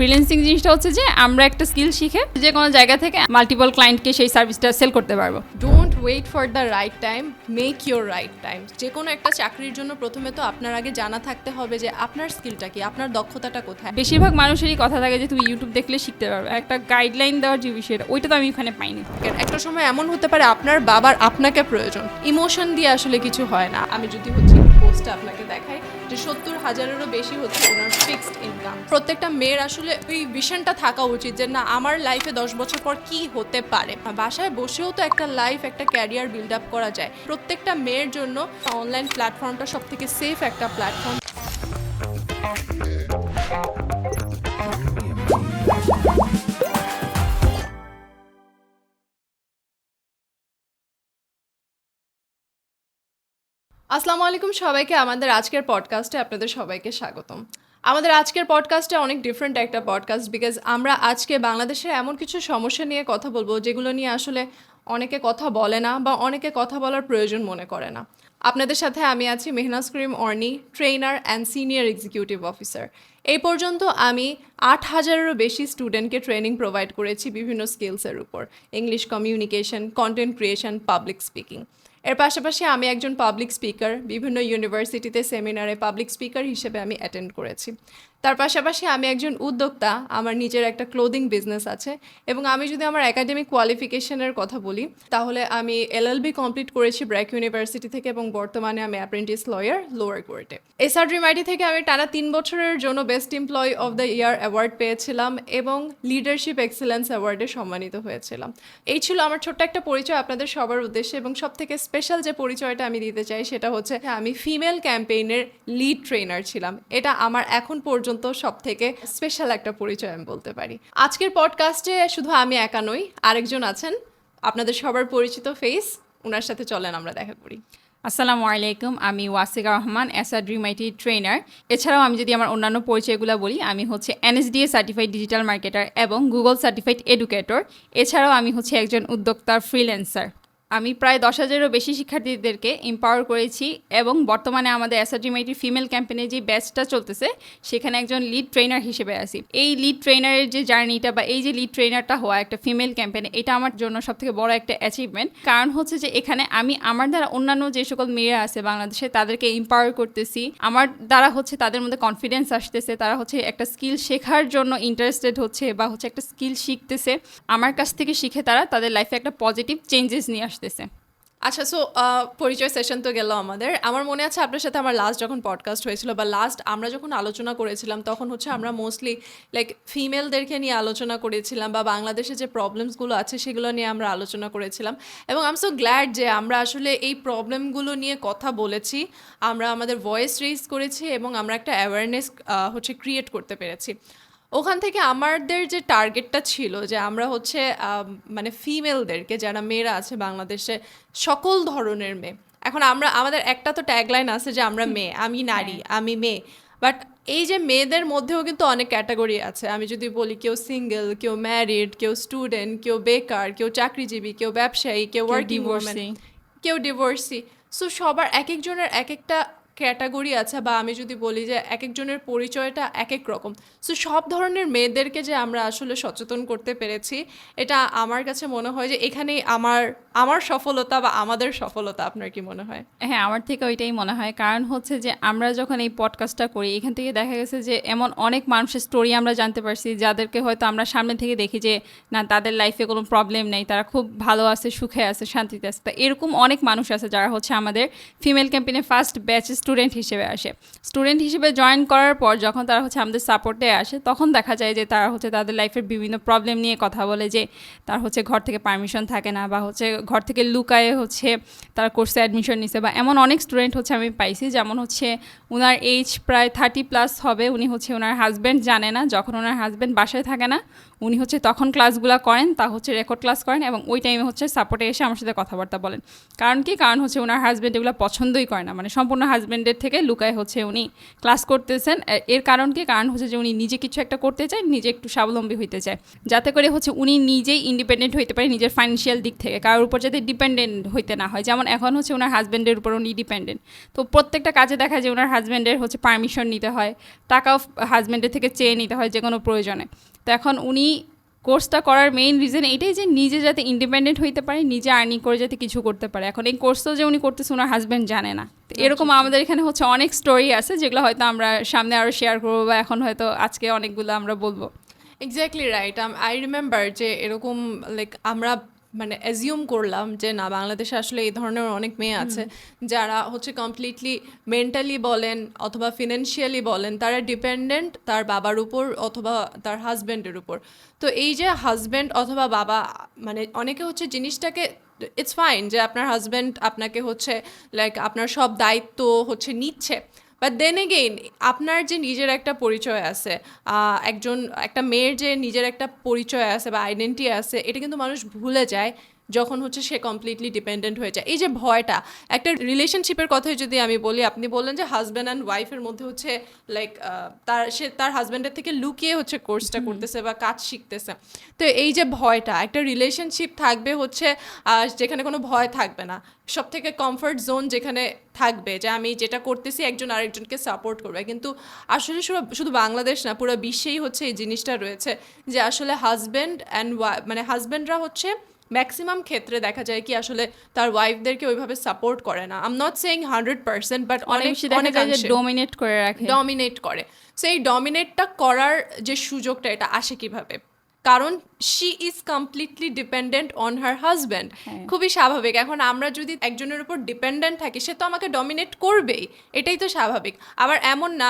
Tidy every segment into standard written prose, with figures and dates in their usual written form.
Freelancing জিনিসটা হচ্ছে যে আমরা একটা স্কিল শিখে যে কোনো জায়গা থেকে মাল্টিপল ক্লায়েন্টকে সেই সার্ভিসটা সেল করতে পারবো। Don't wait for the right time, make your right time. যে কোনো একটা চাকরির জন্য প্রথমে তো আপনার আগে জানা থাকতে হবে যে আপনার স্কিলটা কি, আপনার দক্ষতাটা কোথায়। বেশিরভাগ মানুষেরই কথা থাকে যে তুমি ইউটিউব দেখলে শিখতে পারবে, একটা গাইডলাইন দেওয়ার যে বিষয়টা ওইটা তো আমি ওখানে পাইনি। একটা সময় এমন হতে পারে আপনার বাবার আপনাকে প্রয়োজন, ইমোশন দিয়ে আসলে কিছু হয় না। আমি যদি হচ্ছে পোস্টটা আপনাকে দেখাই যে 70,000-এরও বেশি হচ্ছে ওনার ফিক্সড ইনকাম। প্রত্যেকটা মেয়ের আসলে ওই ভিশনটা থাকা উচিত যে না, আমার লাইফে 10 বছর পর কি হতে পারে। বাসায় বসেও তো একটা লাইফ, একটা ক্যারিয়ার বিল্ড আপ করা যায়। প্রত্যেকটা মেয়ের জন্য অনলাইন প্ল্যাটফর্মটা সব থেকে সেফ একটা প্ল্যাটফর্ম। আসসালামু আলাইকুম সবাইকে, আমাদের আজকের পডকাস্টে আপনাদের সবাইকে স্বাগতম। আমাদের আজকের পডকাস্টে অনেক ডিফারেন্ট একটা পডকাস্ট, বিকজ আমরা আজকে বাংলাদেশের এমন কিছু সমস্যা নিয়ে কথা বলবো যেগুলো নিয়ে আসলে অনেকে কথা বলে না বা অনেকে কথা বলার প্রয়োজন মনে করে না। আপনাদের সাথে আমি আছি Mehnaz Karim Orni, trainer and senior executive officer. এই পর্যন্ত আমি 8,000-এরও বেশি স্টুডেন্টকে ট্রেনিং প্রোভাইড করেছি বিভিন্ন স্কিলসের উপর, English communication, content creation, public speaking. এর পাশাপাশি আমি একজন পাবলিক স্পিকার, বিভিন্ন ইউনিভার্সিটিতে সেমিনারে পাবলিক স্পিকার হিসেবে আমি অ্যাটেন্ড করেছি। তার পাশাপাশি আমি একজন উদ্যোক্তা, আমার নিজের একটা ক্লোদিং বিজনেস আছে। এবং আমি যদি আমার একাডেমিক কোয়ালিফিকেশনের কথা বলি তাহলে আমি এলএলবি কমপ্লিট করেছি ব্র্যাক ইউনিভার্সিটি থেকে এবং বর্তমানে আমি অ্যাপ্রেন্টিস লয়ার লোয়ার কোর্টে। এসআরডিএমআইটি থেকে আমি টানা 3 বছরের জন্য best employee of the year award পেয়েছিলাম এবং লিডারশিপ এক্সেলেন্স অ্যাওয়ার্ডে সম্মানিত হয়েছিলাম। এই ছিল আমার ছোট্ট একটা পরিচয় আপনাদের সবার উদ্দেশ্যে। এবং সব থেকে স্পেশাল যে পরিচয়টা আমি দিতে চাই সেটা হচ্ছে আমি ফিমেল ক্যাম্পেইনের লিড ট্রেনার ছিলাম। এটা আমার এখন পর্যন্ত সব থেকে স্পেশাল একটা পরিচয় আমি বলতে পারি। আজকের পডকাস্টে শুধু আমি একা নই, আরেকজন আছেন আপনাদের সবার পরিচিত ফেস, ওনার সাথে চলেন আমরা দেখা করি। আসসালামু আলাইকুম, আমি ওয়াসিকা রহমান, এসআরডিএমআইটি ট্রেনার। এছাড়াও আমি যদি আমার অন্যান্য পরিচয়গুলো বলি, আমি হচ্ছে এনএসডিএ সার্টিফাইড ডিজিটাল মার্কেটার এবং গুগল সার্টিফাইড এডুকেটর। এছাড়াও আমি হচ্ছে একজন উদ্যোক্তা ফ্রিল্যান্সার। আমি প্রায় 10,000-এরও বেশি শিক্ষার্থীদেরকে এম্পাওয়ার করেছি এবং বর্তমানে আমাদের এসআরডিএমআইটি ফিমেল ক্যাম্পেইনে যে ব্যাচটা চলতেছে সেখানে একজন লিড ট্রেনার হিসেবে আছি। এই লিড ট্রেনারের যে জার্নিটা বা এই যে লিড ট্রেনারটা হওয়া একটা ফিমেল ক্যাম্পেইনে, এটা আমার জন্য সবথেকে বড় একটা অ্যাচিভমেন্ট। কারণ হচ্ছে যে এখানে আমি আমার দ্বারা অন্যান্য যে সকল মেয়েরা আছে বাংলাদেশে তাদেরকে এম্পাওয়ার করতেছি। আমার দ্বারা হচ্ছে তাদের মধ্যে কনফিডেন্স আসতেছে, তারা হচ্ছে একটা স্কিল শেখার জন্য ইন্টারেস্টেড হচ্ছে বা হচ্ছে একটা স্কিল শিখতেছে। আমার কাছ থেকে শিখে তারা তাদের লাইফে একটা পজিটিভ চেঞ্জেস নিয়ে আসতেছে। আচ্ছা, সো পরিচয় সেশন তো গেল আমাদের। আমার মনে আছে আপনার সাথে আমার লাস্ট যখন পডকাস্ট হয়েছিল বা লাস্ট আমরা যখন আলোচনা করেছিলাম তখন হচ্ছে আমরা মোস্টলি লাইক ফিমেলদেরকে নিয়ে আলোচনা করেছিলাম বা বাংলাদেশে যে প্রবলেমসগুলো আছে সেগুলো নিয়ে আমরা আলোচনা করেছিলাম। এবং আই এম সো গ্ল্যাড যে আমরা আসলে এই প্রবলেমগুলো নিয়ে কথা বলেছি, আমরা আমাদের ভয়েস রেইজ করেছি এবং আমরা একটা অ্যাওয়ারনেস হচ্ছে ক্রিয়েট করতে পেরেছি। ওখান থেকে আমাদের যে টার্গেটটা ছিল যে আমরা হচ্ছে মানে ফিমেলদেরকে, যারা মেয়েরা আছে বাংলাদেশে, সকল ধরনের মেয়ে, এখন আমাদের একটা তো ট্যাগলাইন আছে যে আমরা মেয়ে, আমি নারী, আমি মেয়ে, বাট এই যে মেয়েদের মধ্যেও কিন্তু অনেক ক্যাটাগরি আছে। আমি যদি বলি কেউ সিঙ্গেল, কেউ ম্যারিড, কেউ স্টুডেন্ট, কেউ বেকার, কেউ চাকরিজীবী, কেউ ব্যবসায়ী, কেউ ওয়ার্কিং ওম্যান, কেউ ডিভোর্সি। সো সবার এক একজনের এক একটা ক্যাটাগরি আছে, বা আমি যদি বলি যে এক একজনের পরিচয়টা এক এক রকম। সো সব ধরনের মেয়েদেরকে যে আমরা আসলে সচেতন করতে পেরেছি, এটা আমার কাছে মনে হয় যে এখানেই আমার সফলতা বা আমাদের সফলতা। আপনার কি মনে হয়? হ্যাঁ, আমার থেকে ওইটাই মনে হয়। কারণ হচ্ছে যে আমরা যখন এই পডকাস্টটা করি এখান থেকে দেখা গেছে যে এমন অনেক মানুষের স্টোরি আমরা জানতে পারছি যাদেরকে হয়তো আমরা সামনে থেকে দেখি যে না, তাদের লাইফে কোনো প্রবলেম নেই, তারা খুব ভালো আছে, সুখে আছে, শান্তিতে আছে। তা এরকম অনেক মানুষ আছে যারা হচ্ছে আমাদের ফিমেল ক্যাম্পেইনে ফার্স্ট ব্যাচে স্টুডেন্ট হিসেবে আসে। স্টুডেন্ট হিসেবে জয়েন করার পর যখন তারা হচ্ছে আমাদের সাপোর্টে আসে তখন দেখা যায় যে তারা হচ্ছে তাদের লাইফের বিভিন্ন প্রবলেম নিয়ে কথা বলে, যে তার হচ্ছে ঘর থেকে পারমিশন থাকে না বা হচ্ছে ঘর থেকে লুকায়ে হচ্ছে তারা কোর্সে অ্যাডমিশন নিছে। বা এমন অনেক স্টুডেন্ট হচ্ছে আমি পাইছি যেমন হচ্ছে ওনার এজ প্রায় 30+ হবে, উনি হচ্ছে ওনার হাজব্যান্ড জানে না, যখন ওনার হাজব্যান্ড বাসায় থাকে না উনি হচ্ছে তখন ক্লাসগুলো করেন, তা হচ্ছে রেকর্ড ক্লাস করেন এবং ওই টাইমে হচ্ছে সাপোর্টে এসে আমার সাথে কথাবার্তা বলেন। কারণ কি? কারণ হচ্ছে ওনার হাজব্যান্ড এগুলো পছন্দই করে না, মানে সম্পূর্ণ হাজব্যান্ডের থেকে লুকায় হচ্ছে উনি ক্লাস করতেছেন। এর কারণ কি? কারণ হচ্ছে যে উনি নিজে কিছু একটা করতে চায়, নিজে একটু স্বাবলম্বী হইতে চায়, যাতে করে হচ্ছে উনি নিজেই ইন্ডিপেন্ডেন্ট হইতে পারে নিজের ফাইন্যান্সিয়াল দিক থেকে, কারোর উপর উপর যাতে ডিপেন্ডেন্ট হইতে না হয়। যেমন এখন হচ্ছে ওনার হাজব্যান্ডের উপর উনি ডিপেন্ডেন্ট, তো প্রত্যেকটা কাজে দেখা যায় ওনার হাজব্যান্ডের হচ্ছে পারমিশন নিতে হয়, টাকাও হাজব্যান্ডের থেকে চেয়ে নিতে হয় যে কোনো প্রয়োজনে। তো এখন উনি কোর্সটা করার মেইন রিজন এইটাই যে নিজে যাতে ইন্ডিপেন্ডেন্ট হইতে পারে, নিজে আর্নিং করে যাতে কিছু করতে পারে। এখন এই কোর্সটাও যে উনি করতেছে ওনার হাজব্যান্ড জানে না। তো এরকম আমাদের এখানে হচ্ছে অনেক স্টোরি আছে যেগুলো হয়তো আমরা সামনে আরও শেয়ার করবো, বা এখন হয়তো আজকে অনেকগুলো আমরা বলবো। Exactly right. আই রিমেম্বার যে এরকম লাইক আমরা মানে অ্যাজিউম করলাম যে না, বাংলাদেশে আসলে এই ধরনের অনেক মেয়ে আছে যারা হচ্ছে কমপ্লিটলি মেন্টালি বলেন অথবা ফিনান্সিয়ালি বলেন তারা ডিপেন্ডেন্ট তার বাবার উপর অথবা তার হাজব্যান্ডের উপর। তো এই যে হাজব্যান্ড অথবা বাবা, মানে অনেকে হচ্ছে জিনিসটাকে ইটস ফাইন যে আপনার হাজব্যান্ড আপনাকে হচ্ছে লাইক আপনার সব দায়িত্ব হচ্ছে নিচ্ছে, বাট দেন এগেইন আপনার যে নিজের একটা পরিচয় আছে, একটা মেয়ের যে নিজের একটা পরিচয় আছে বা আইডেন্টিটি আছে, এটা কিন্তু মানুষ ভুলে যায় যখন হচ্ছে সে কমপ্লিটলি ডিপেন্ডেন্ট হয়ে যায়। এই যে ভয়টা, একটা রিলেশনশিপের কথাই যদি আমি বলি, আপনি বললেন যে হাজব্যান্ড অ্যান্ড ওয়াইফের মধ্যে হচ্ছে লাইক সে তার হাজব্যান্ডের থেকে লুকিয়ে হচ্ছে কোর্সটা করতেছে বা কাজ শিখতেছে। তো এই যে ভয়টা, একটা রিলেশনশিপ থাকবে হচ্ছে যেখানে কোনো ভয় থাকবে না, সব থেকে কমফর্ট জোন যেখানে থাকবে যে আমি যেটা করতেছি একজন আরেকজনকে সাপোর্ট করবে। কিন্তু আসলে শুধু বাংলাদেশ না, পুরো বিশ্বেই হচ্ছে এই জিনিসটা রয়েছে যে আসলে হাজব্যান্ড অ্যান্ড মানে হাজব্যান্ডরা হচ্ছে ম্যাক্সিমাম ক্ষেত্রে দেখা যায় কি আসলে তার ওয়াইফদেরকে ওইভাবে সাপোর্ট করে না। I am not saying 100%, but অনেক ডমিনেট করে রাখে, ডমিনেট করে। সো এই ডমিনেটটা করার যে সুযোগটা, এটা আসে কিভাবে? কারণ she is completely dependent on her husband. খুবই স্বাভাবিক। এখন আমরা যদি একজনের উপর ডিপেন্ডেন্ট থাকি, সে তো আমাকে ডমিনেট করবেই, এটাই তো স্বাভাবিক। আবার এমন না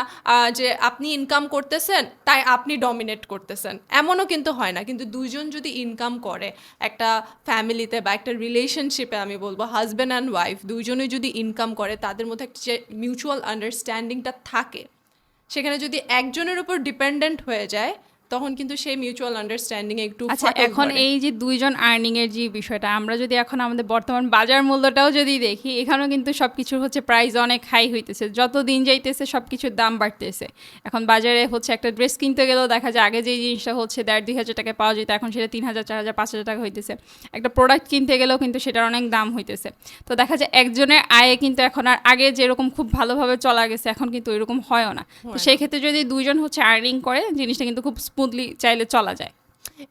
যে আপনি ইনকাম করতেছেন তাই আপনি ডমিনেট করতেছেন, এমনও কিন্তু হয় না। কিন্তু দুইজন যদি ইনকাম করে একটা ফ্যামিলিতে বা একটা রিলেশনশিপে, আমি বলবো হাজব্যান্ড অ্যান্ড ওয়াইফ দুইজনেই যদি ইনকাম করে, তাদের মধ্যে একটা যে মিউচুয়াল আন্ডারস্ট্যান্ডিংটা থাকে, সেখানে যদি একজনের উপর ডিপেন্ডেন্ট হয়ে যায় তখন কিন্তু সেই মিউচুয়াল আন্ডারস্ট্যান্ডিং একটু আচ্ছা। এখন এই যে দুইজন আর্নিং এর যে বিষয়টা, আমরা যদি এখন আমাদের বর্তমান বাজার মূল্যটাও যদি দেখি, এখানেও কিন্তু সব কিছুর হচ্ছে প্রাইস অনেক হাই হইতেছে, যত দিন যাইতেছে সব কিছুর দাম বাড়তেছে। এখন বাজারে হচ্ছে একটা ড্রেস কিনতে গেলেও দেখা যায় আগে যে জিনিসটা হচ্ছে 1,500-2,000 টাকায় পাওয়া যেত, এখন সেটা 3,000, 4,000, 5,000 টাকা হইতেছে। একটা প্রোডাক্ট কিনতে গেলেও কিন্তু সেটার অনেক দাম হইতেছে। তো দেখা যায় একজনের আয়ে কিন্তু এখন আর আগে যেরকম খুব ভালোভাবে চলা গেছে, এখন কিন্তু ওইরকম হয়ও না। তো সেই ক্ষেত্রে যদি দুইজন হচ্ছে আর্নিং করে, জিনিসটা কিন্তু খুব স্মুথলি চাইলে চলা যায়।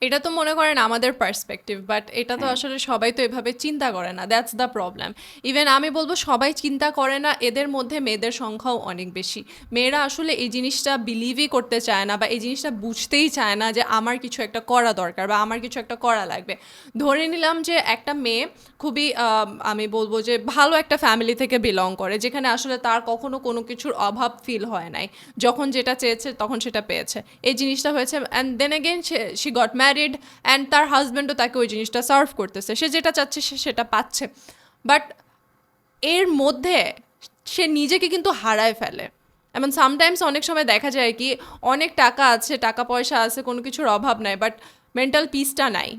এটা তো মনে করেন আমাদের পার্সপেক্টিভ, বাট এটা তো আসলে সবাই তো এভাবে চিন্তা করে না। That's the problem. ইভেন আমি বলবো সবাই চিন্তা করে না, এদের মধ্যে মেয়েদের সংখ্যাও অনেক বেশি। মেয়েরা আসলে এই জিনিসটা বিলিভই করতে চায় না বা এই জিনিসটা বুঝতেই চায় না যে আমার কিছু একটা করা দরকার বা আমার কিছু একটা করা লাগবে। ধরে নিলাম যে একটা মেয়ে খুবই আমি বলবো যে ভালো একটা ফ্যামিলি থেকে বিলং করে, যেখানে আসলে তার কখনো কোনো কিছুর অভাব ফিল হয় নাই, যখন যেটা চেয়েছে তখন সেটা পেয়েছে। এই জিনিসটা হয়েছে, and then again she got married and তার হাজব্যান্ডও তাকে ওই জিনিসটা সার্ভ করতেছে, সে যেটা চাচ্ছে সে সেটা পাচ্ছে। বাট এর মধ্যে সে নিজেকে কিন্তু হারায় ফেলে। এমন সামটাইমস অনেক সময় দেখা যায় কি অনেক টাকা আছে, টাকা পয়সা আছে, কোনো কিছুর অভাব নাই, বাট মেন্টাল পিসটা নাই।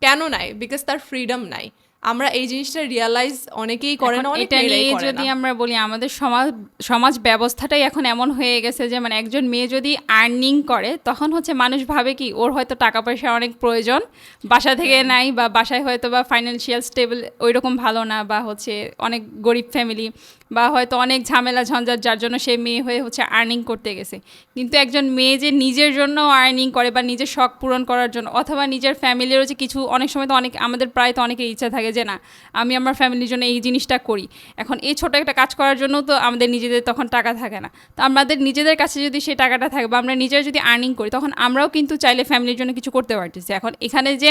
কেন নাই? বিকজ তার ফ্রিডম নাই। আমরা এই জিনিসটা রিয়ালাইজ অনেকেই করে না, অনেক মেয়েরাই করে না। যদি আমরা বলি আমাদের সমাজ ব্যবস্থাটাই এখন এমন হয়ে গেছে যে মানে একজন মেয়ে যদি আর্নিং করে, তখন হচ্ছে মানুষ ভাবে কি ওর হয়তো টাকা পয়সা অনেক প্রয়োজন, বাসা থেকে নাই, বা বাসায় হয়তো বা ফাইন্যান্সিয়াল স্টেবল ওইরকম ভালো না, বা হচ্ছে অনেক গরিব ফ্যামিলি, বা হয়তো অনেক ঝামেলা ঝঞ্ঝাট, যার জন্য সে মেয়ে হয়ে হচ্ছে আর্নিং করতে গেছে। কিন্তু একজন মেয়ে যে নিজের জন্য আর্নিং করে বা নিজের শখ পূরণ করার জন্য, অথবা নিজের ফ্যামিলিরও যে কিছু, অনেক সময় তো আমাদের প্রায় তো অনেকের ইচ্ছা থাকে যে না আমি আমার ফ্যামিলির জন্য এই জিনিসটা করি। এখন এই ছোটো একটা কাজ করার জন্য তো আমাদের নিজেদের তখন টাকা থাকে না। তো আমাদের নিজেদের কাছে যদি সেই টাকাটা থাকে বা আমরা নিজেরা যদি আর্নিং করি, তখন আমরাও কিন্তু চাইলে ফ্যামিলির জন্য কিছু করতে পারতেছি। এখন এখানে যে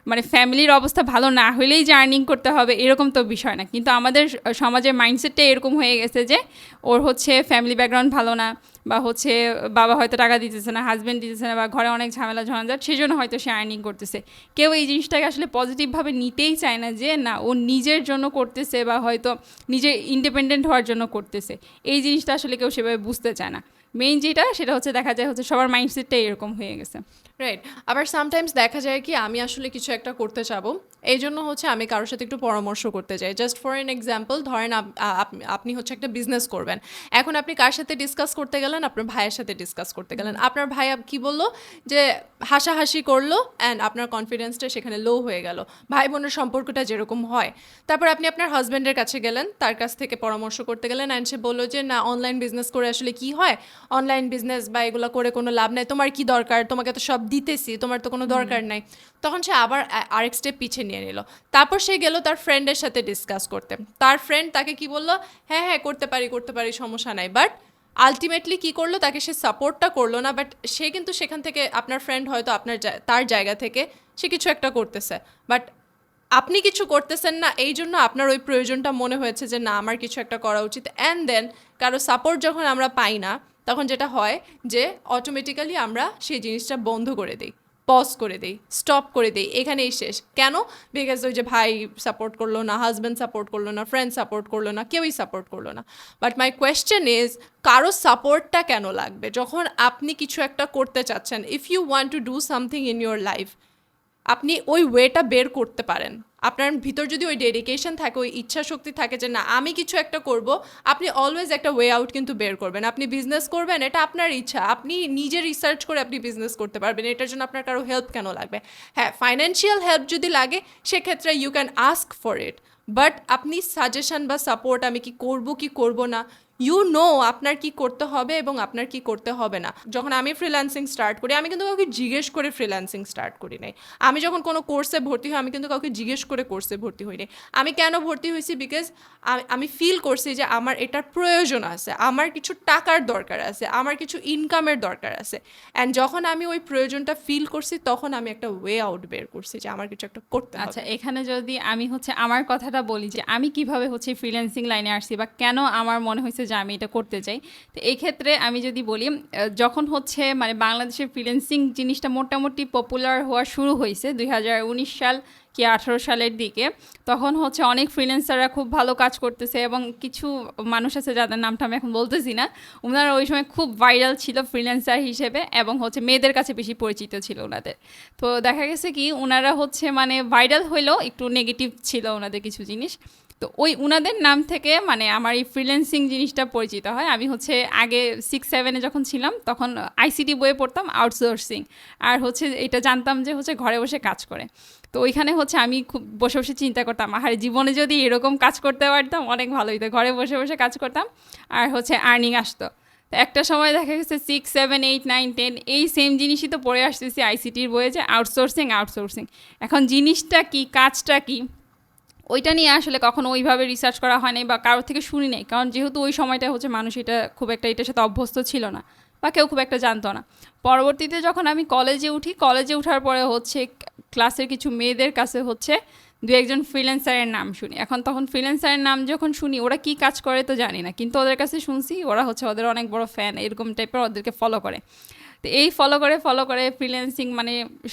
মানে ফ্যামিলির অবস্থা ভালো না হলেই যে আর্নিং করতে হবে এরকম তো বিষয় না, কিন্তু আমাদের সমাজের মাইন্ডসেটটা এরকম হয়ে গেছে যে ওর হচ্ছে ফ্যামিলি ব্যাকগ্রাউন্ড ভালো না, বা হচ্ছে বাবা হয়তো টাকা দিতেছে না, হাজব্যান্ড দিতেছে না, বা ঘরে অনেক ঝামেলা ঝঞ্ঝাট, সেই জন্য হয়তো সে আর্নিং করতেছে। কেউ এই জিনিসটাকে আসলে পজিটিভভাবে নিতেই চায় না যে না ও নিজের জন্য করতেছে বা হয়তো নিজে ইন্ডিপেন্ডেন্ট হওয়ার জন্য করতেছে। এই জিনিসটা আসলে কেউ সেভাবে বুঝতে চায় না। মেইন যেটা সেটা হচ্ছে দেখা যায় হচ্ছে সবার মাইন্ডসেটটাই এরকম হয়ে গেছে। রাইট। আবার সামটাইমস দেখা যায় কি আমি আসলে কিছু একটা করতে চাবো, এই জন্য হচ্ছে আমি কারোর সাথে একটু পরামর্শ করতে চাই। জাস্ট ফর এন এক্সাম্পল, ধরেন আপনি হচ্ছে একটা বিজনেস করবেন। এখন আপনি কার সাথে ডিসকাস করতে গেলেন? আপনার ভাইয়ের সাথে ডিসকাস করতে গেলেন। আপনার ভাই কি বললো যে হাসাহাসি করলো অ্যান্ড আপনার কনফিডেন্সটা সেখানে লো হয়ে গেল, ভাই বোনের সম্পর্কটা যেরকম হয়। তারপর আপনি আপনার হাজব্যান্ডের কাছে গেলেন, তার কাছ থেকে পরামর্শ করতে গেলেন, অ্যান্ড সে বললো যে না, অনলাইন বিজনেস করে আসলে কি হয়, অনলাইন বিজনেস বা এগুলো করে কোনো লাভ নাই, তোমার কি দরকার, তোমাকে তো সব দিতেছি, তোমার তো কোনো দরকার নাই। তখন সে আবার আরেক স্টেপ পিছিয়ে নিয়ে নিল। তারপর সে গেল তার ফ্রেন্ডের সাথে ডিসকাস করতে, তার ফ্রেন্ড তাকে কি বললো, হ্যাঁ হ্যাঁ করতে পারি সমস্যা নাই, বাট আলটিমেটলি কি করলো, তাকে সে সাপোর্টটা করলো না। বাট সে কিন্তু সেখান থেকে, আপনার ফ্রেন্ড হয়তো তার জায়গা থেকে সে কিছু একটা করতেছে, বাট আপনি কিছু করতেছেন না, এই জন্য আপনার ওই প্রয়োজনটা মনে হয়েছে যে না আমার কিছু একটা করা উচিত। অ্যান্ড দেন কারো সাপোর্ট যখন আমরা পাই না, তখন যেটা হয় যে অটোমেটিক্যালি আমরা সেই জিনিসটা বন্ধ করে দিই, পজ করে দিই, স্টপ করে দিই, এখানেই শেষ। কেন? বিকজ ওই যে ভাই সাপোর্ট করলো না, হাজব্যান্ড সাপোর্ট করলো না, ফ্রেন্ড সাপোর্ট করলো না, কেউই সাপোর্ট করলো না। বাট মাই কোয়েশ্চেন ইজ, কারো সাপোর্টটা কেন লাগবে যখন আপনি কিছু একটা করতে চাচ্ছেন? If you want to do something in your life, আপনি ওই ওয়েটা বের করতে পারেন। আপনার ভিতর যদি ওই ডেডিকেশন থাকে, ওই ইচ্ছা শক্তি থাকে যে না আমি কিছু একটা করব, আপনি অলওয়েজ একটা ওয়ে আউট কিন্তু বের করবেন। আপনি বিজনেস করবেন, এটা আপনার ইচ্ছা, আপনি নিজে রিসার্চ করে আপনি বিজনেস করতে পারবেন, এটার জন্য আপনার কারো হেল্প কেন লাগবে? হ্যাঁ, ফাইন্যান্সিয়াল হেল্প যদি লাগে সেক্ষেত্রে you can ask for it, but আপনি সাজেশন বা সাপোর্ট আমি কি করব না, আপনার কি করতে হবে এবং আপনার কি করতে হবে না। যখন আমি ফ্রিল্যান্সিং স্টার্ট করি, আমি কিন্তু কাউকে জিজ্ঞেস করে ফ্রিল্যান্সিং স্টার্ট করি নাই। আমি যখন কোনো কোর্সে ভর্তি হই, আমি কিন্তু কাউকে জিজ্ঞেস করে কোর্সে ভর্তি হই নাই। আমি কেন ভর্তি হয়েছি? বিকজ আমি ফিল করছি যে আমার এটার প্রয়োজন আছে, আমার কিছু টাকার দরকার আছে, আমার কিছু ইনকামের দরকার আছে। অ্যান্ড যখন আমি ওই প্রয়োজনটা ফিল করছি, তখন আমি একটা ওয়ে আউট বের করছি যে আমার কিছু একটা করতে হবে। আচ্ছা, এখানে যদি আমি আমার কথাটা বলি যে আমি কিভাবে ফ্রিল্যান্সিং লাইনে আসছি বা কেন আমার মনে হয়েছে যে আমি এটা করতে চাই, তো এই ক্ষেত্রে আমি যদি বলি, যখন বাংলাদেশের ফ্রিল্যান্সিং জিনিসটা মোটামুটি পপুলার হওয়া শুরু হয়েছে 2019 সাল কি 18 সালের দিকে, তখন অনেক ফ্রিল্যান্সাররা খুব ভালো কাজ করতেছে এবং কিছু মানুষ আছে যাদের নামটা আমি এখন বলতেছি না, ওনারা ওই সময় খুব ভাইরাল ছিল ফ্রিল্যান্সার হিসেবে এবং মেয়েদের কাছে বেশি পরিচিত ছিল ওনাদের। তো দেখা গেছে কি ওনারা ভাইরাল হইলেও একটু নেগেটিভ ছিল ওনাদের কিছু জিনিস। তো ওই উনাদের নাম থেকে আমার এই ফ্রিল্যান্সিং জিনিসটা পরিচিত হয়। আমি আগে 6-7-এ যখন ছিলাম তখন আইসিটি বইয়ে পড়তাম আউটসোর্সিং, আর এটা জানতাম যে ঘরে বসে কাজ করে। তো ওইখানে আমি খুব বসে বসে চিন্তা করতাম, আর জীবনে যদি এরকম কাজ করতে পারতাম অনেক ভালো হইতো, ঘরে বসে বসে কাজ করতাম আর আর্নিং আসতো। তো একটা সময় দেখা গেছে 6, 7, 8, 9, 10 এই সেম জিনিসই তো পড়ে আসতেছি আইসিটির বইয়ে যে আউটসোর্সিং। এখন জিনিসটা কি, কাজটা কি, ওইটা নিয়ে আসলে কখনো ওইভাবে রিসার্চ করা হয় নাই বা কারোর থেকে শুনি নাই, কারণ যেহেতু ওই সময়টা মানুষ এটা খুব একটা এটার সাথে অভ্যস্ত ছিল না বা কেউ খুব একটা জানতো না। পরবর্তীতে যখন আমি কলেজে ওঠার পরে ক্লাসের কিছু মেয়েদের কাছে দু একজন ফ্রিল্যান্সারের নাম শুনি। এখন তখন ফ্রিল্যান্সারের নাম যখন শুনি, ওরা কি কাজ করে তো জানি না, কিন্তু ওদের কাছে শুনছি ওরা ওদের অনেক বড় ফ্যান, এরকম টাইপের, ওদেরকে ফলো করে। তো এই ফলো করে ফ্রিল্যান্সিং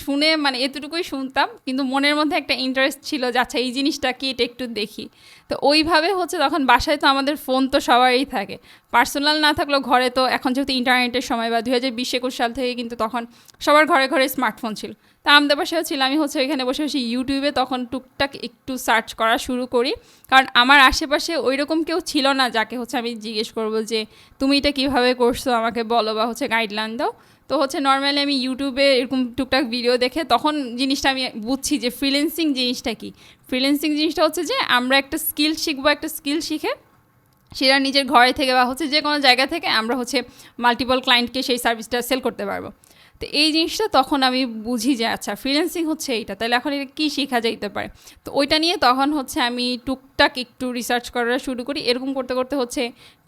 শুনে এতটুকুই শুনতাম, কিন্তু মনের মধ্যে একটা ইন্টারেস্ট ছিল যে আচ্ছা এই জিনিসটা কি, এটা একটু দেখি। তো ওইভাবে তখন বাসায় তো আমাদের ফোন তো সবারই থাকে, পার্সোনাল না থাকলেও ঘরে তো এখন যেহেতু ইন্টারনেটের সময় বা 2020-21 সাল থেকে কিন্তু তখন সবার ঘরে ঘরে স্মার্টফোন ছিল। তা আমাদের বাসায় ছিল, আমি ওইখানে বসে বসে ইউটিউবে তখন টুকটাক একটু সার্চ করা শুরু করি, কারণ আমার আশেপাশে ওই রকম কেউ ছিল না যাকে আমি জিজ্ঞেস করবো যে তুমি এটা কীভাবে করছো আমাকে বলো বা গাইডলাইন দাও। তো নর্মালি আমি ইউটিউবে এরকম টুকটাক ভিডিও দেখে তখন জিনিসটা আমি বুঝছি যে ফ্রিল্যান্সিং জিনিসটা কি। ফ্রিল্যান্সিং জিনিসটা যে আমরা একটা স্কিল শিখবো, একটা স্কিল শিখে সেটা নিজের ঘরে থেকে বা যে কোনো জায়গা থেকে আমরা মাল্টিপল ক্লায়েন্টকে সেই সার্ভিসটা সেল করতে পারবো। তো এই জিনিসটা তখন আমি বুঝি যে আচ্ছা ফ্রিল্যান্সিং এইটা, তাহলে এখন এটা কী শেখা যেতে পারে। তো ওইটা নিয়ে তখন আমি টুকটাক একটু রিসার্চ করা শুরু করি। এরকম করতে করতে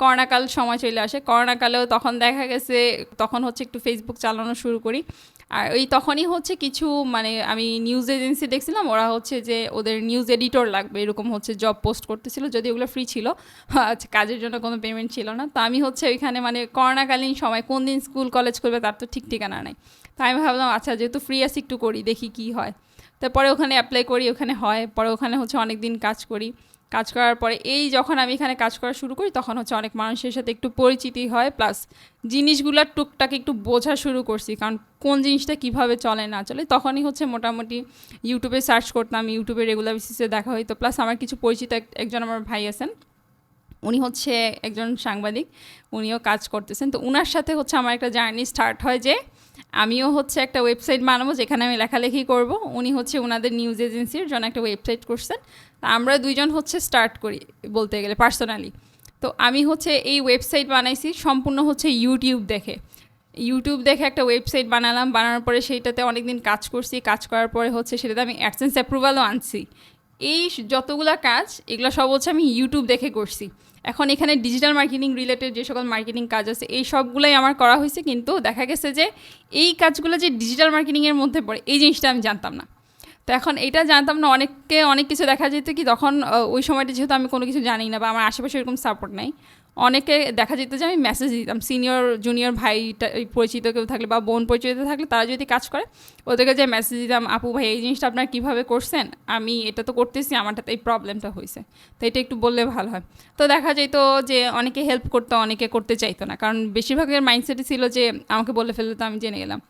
করোনাকাল সময় চলে আসে। করোনাকালেও তখন দেখা গেছে তখন একটু ফেসবুক চালানো শুরু করি। আর ওই তখনই কিছু আমি নিউজ এজেন্সি দেখছিলাম, ওরা যে ওদের নিউজ এডিটর লাগবে এরকম জব পোস্ট করতেছিল, যদি ওগুলো ফ্রি ছিল, কাজের জন্য কোনো পেমেন্ট ছিল না। তো আমি ওইখানে করোনাকালীন সময় কোন দিন স্কুল কলেজ করবে তার তো ঠিক ঠিকানা নাই। তো আমি ভাবলাম আচ্ছা যেহেতু ফ্রি আছি একটু করি, দেখি কি হয়। তারপরে ওখানে অ্যাপ্লাই করি, ওখানে হয়, পরে ওখানে অনেক দিন কাজ করি। কাজ করার পরে এই যখন আমি এখানে কাজ করা শুরু করি তখন অনেক মানুষের সাথে একটু পরিচিতি হয়, প্লাস জিনিসগুলো টুকটাক একটু বোঝা শুরু করছি, কারণ কোন জিনিসটা কিভাবে চলে না চলে। তখনই মোটামুটি ইউটিউবে সার্চ করতাম, ইউটিউবে রেগুলার বেসিসে দেখা হইতো। প্লাস আমার কিছু পরিচিত একজন আমার ভাই আছেন, উনি একজন সাংবাদিক, উনিও কাজ করতেছেন। তো ওনার সাথে আমার একটা জার্নি স্টার্ট হয় যে আমিও হচ্ছে একটা ওয়েবসাইট বানাবো যেখানে আমি লেখালেখি করব। উনি হচ্ছে ওনাদের নিউজ এজেন্সির জন্য একটা ওয়েবসাইট করছেন। তা আমরা দুইজন হচ্ছে স্টার্ট করি বলতে গেলে পার্সোনালি। তো আমি হচ্ছে এই ওয়েবসাইট বানাইছি সম্পূর্ণ হচ্ছে ইউটিউব দেখে একটা ওয়েবসাইট বানালাম। বানানোর পরে সেইটাতে অনেক দিন কাজ করছি। কাজ করার পরে হচ্ছে সেটাতে আমি অ্যাডসেন্স অ্যাপ্রুভালও আনছি। এই যতগুলা কাজ এগুলো সব হচ্ছে আমি ইউটিউব দেখে করছি। এখন এখানে ডিজিটাল মার্কেটিং রিলেটেড যে সকল মার্কেটিং কাজ আছে এই সবগুলোই আমার করা হয়েছে, কিন্তু দেখা গেছে যে এই কাজগুলো যে ডিজিটাল মার্কেটিংয়ের মধ্যে পড়ে এই জিনিসটা আমি জানতাম না। তো এখন এটা জানতাম না, অনেক কিছু দেখা যেত কি তখন ওই সময়টা যেহেতু আমি কোনো কিছু জানি না বা আমার আশেপাশে এরকম সাপোর্ট নাই, অনেকে দেখা যেত যে আমি মেসেজ দিতাম সিনিয়র জুনিয়র ভাইটা পরিচিত কেউ থাকলে বা বোন পরিচিত থাকলে তারা যদি কাজ করে ওদেরকে যে মেসেজ দিতাম, আপু ভাই এই জিনিসটা আপনারা কীভাবে করছেন, আমি এটা তো করতেছি, আমারটাতে এই প্রবলেমটা হয়েছে, তো এটা একটু বললে ভালো হয়। তো দেখা যেত যে অনেকে হেল্প করতো, অনেকে করতে চাইতো না, কারণ বেশিরভাগের মাইন্ডসেটই ছিল যে আমাকে বলে ফেললে তো আমি জেনে গেলাম।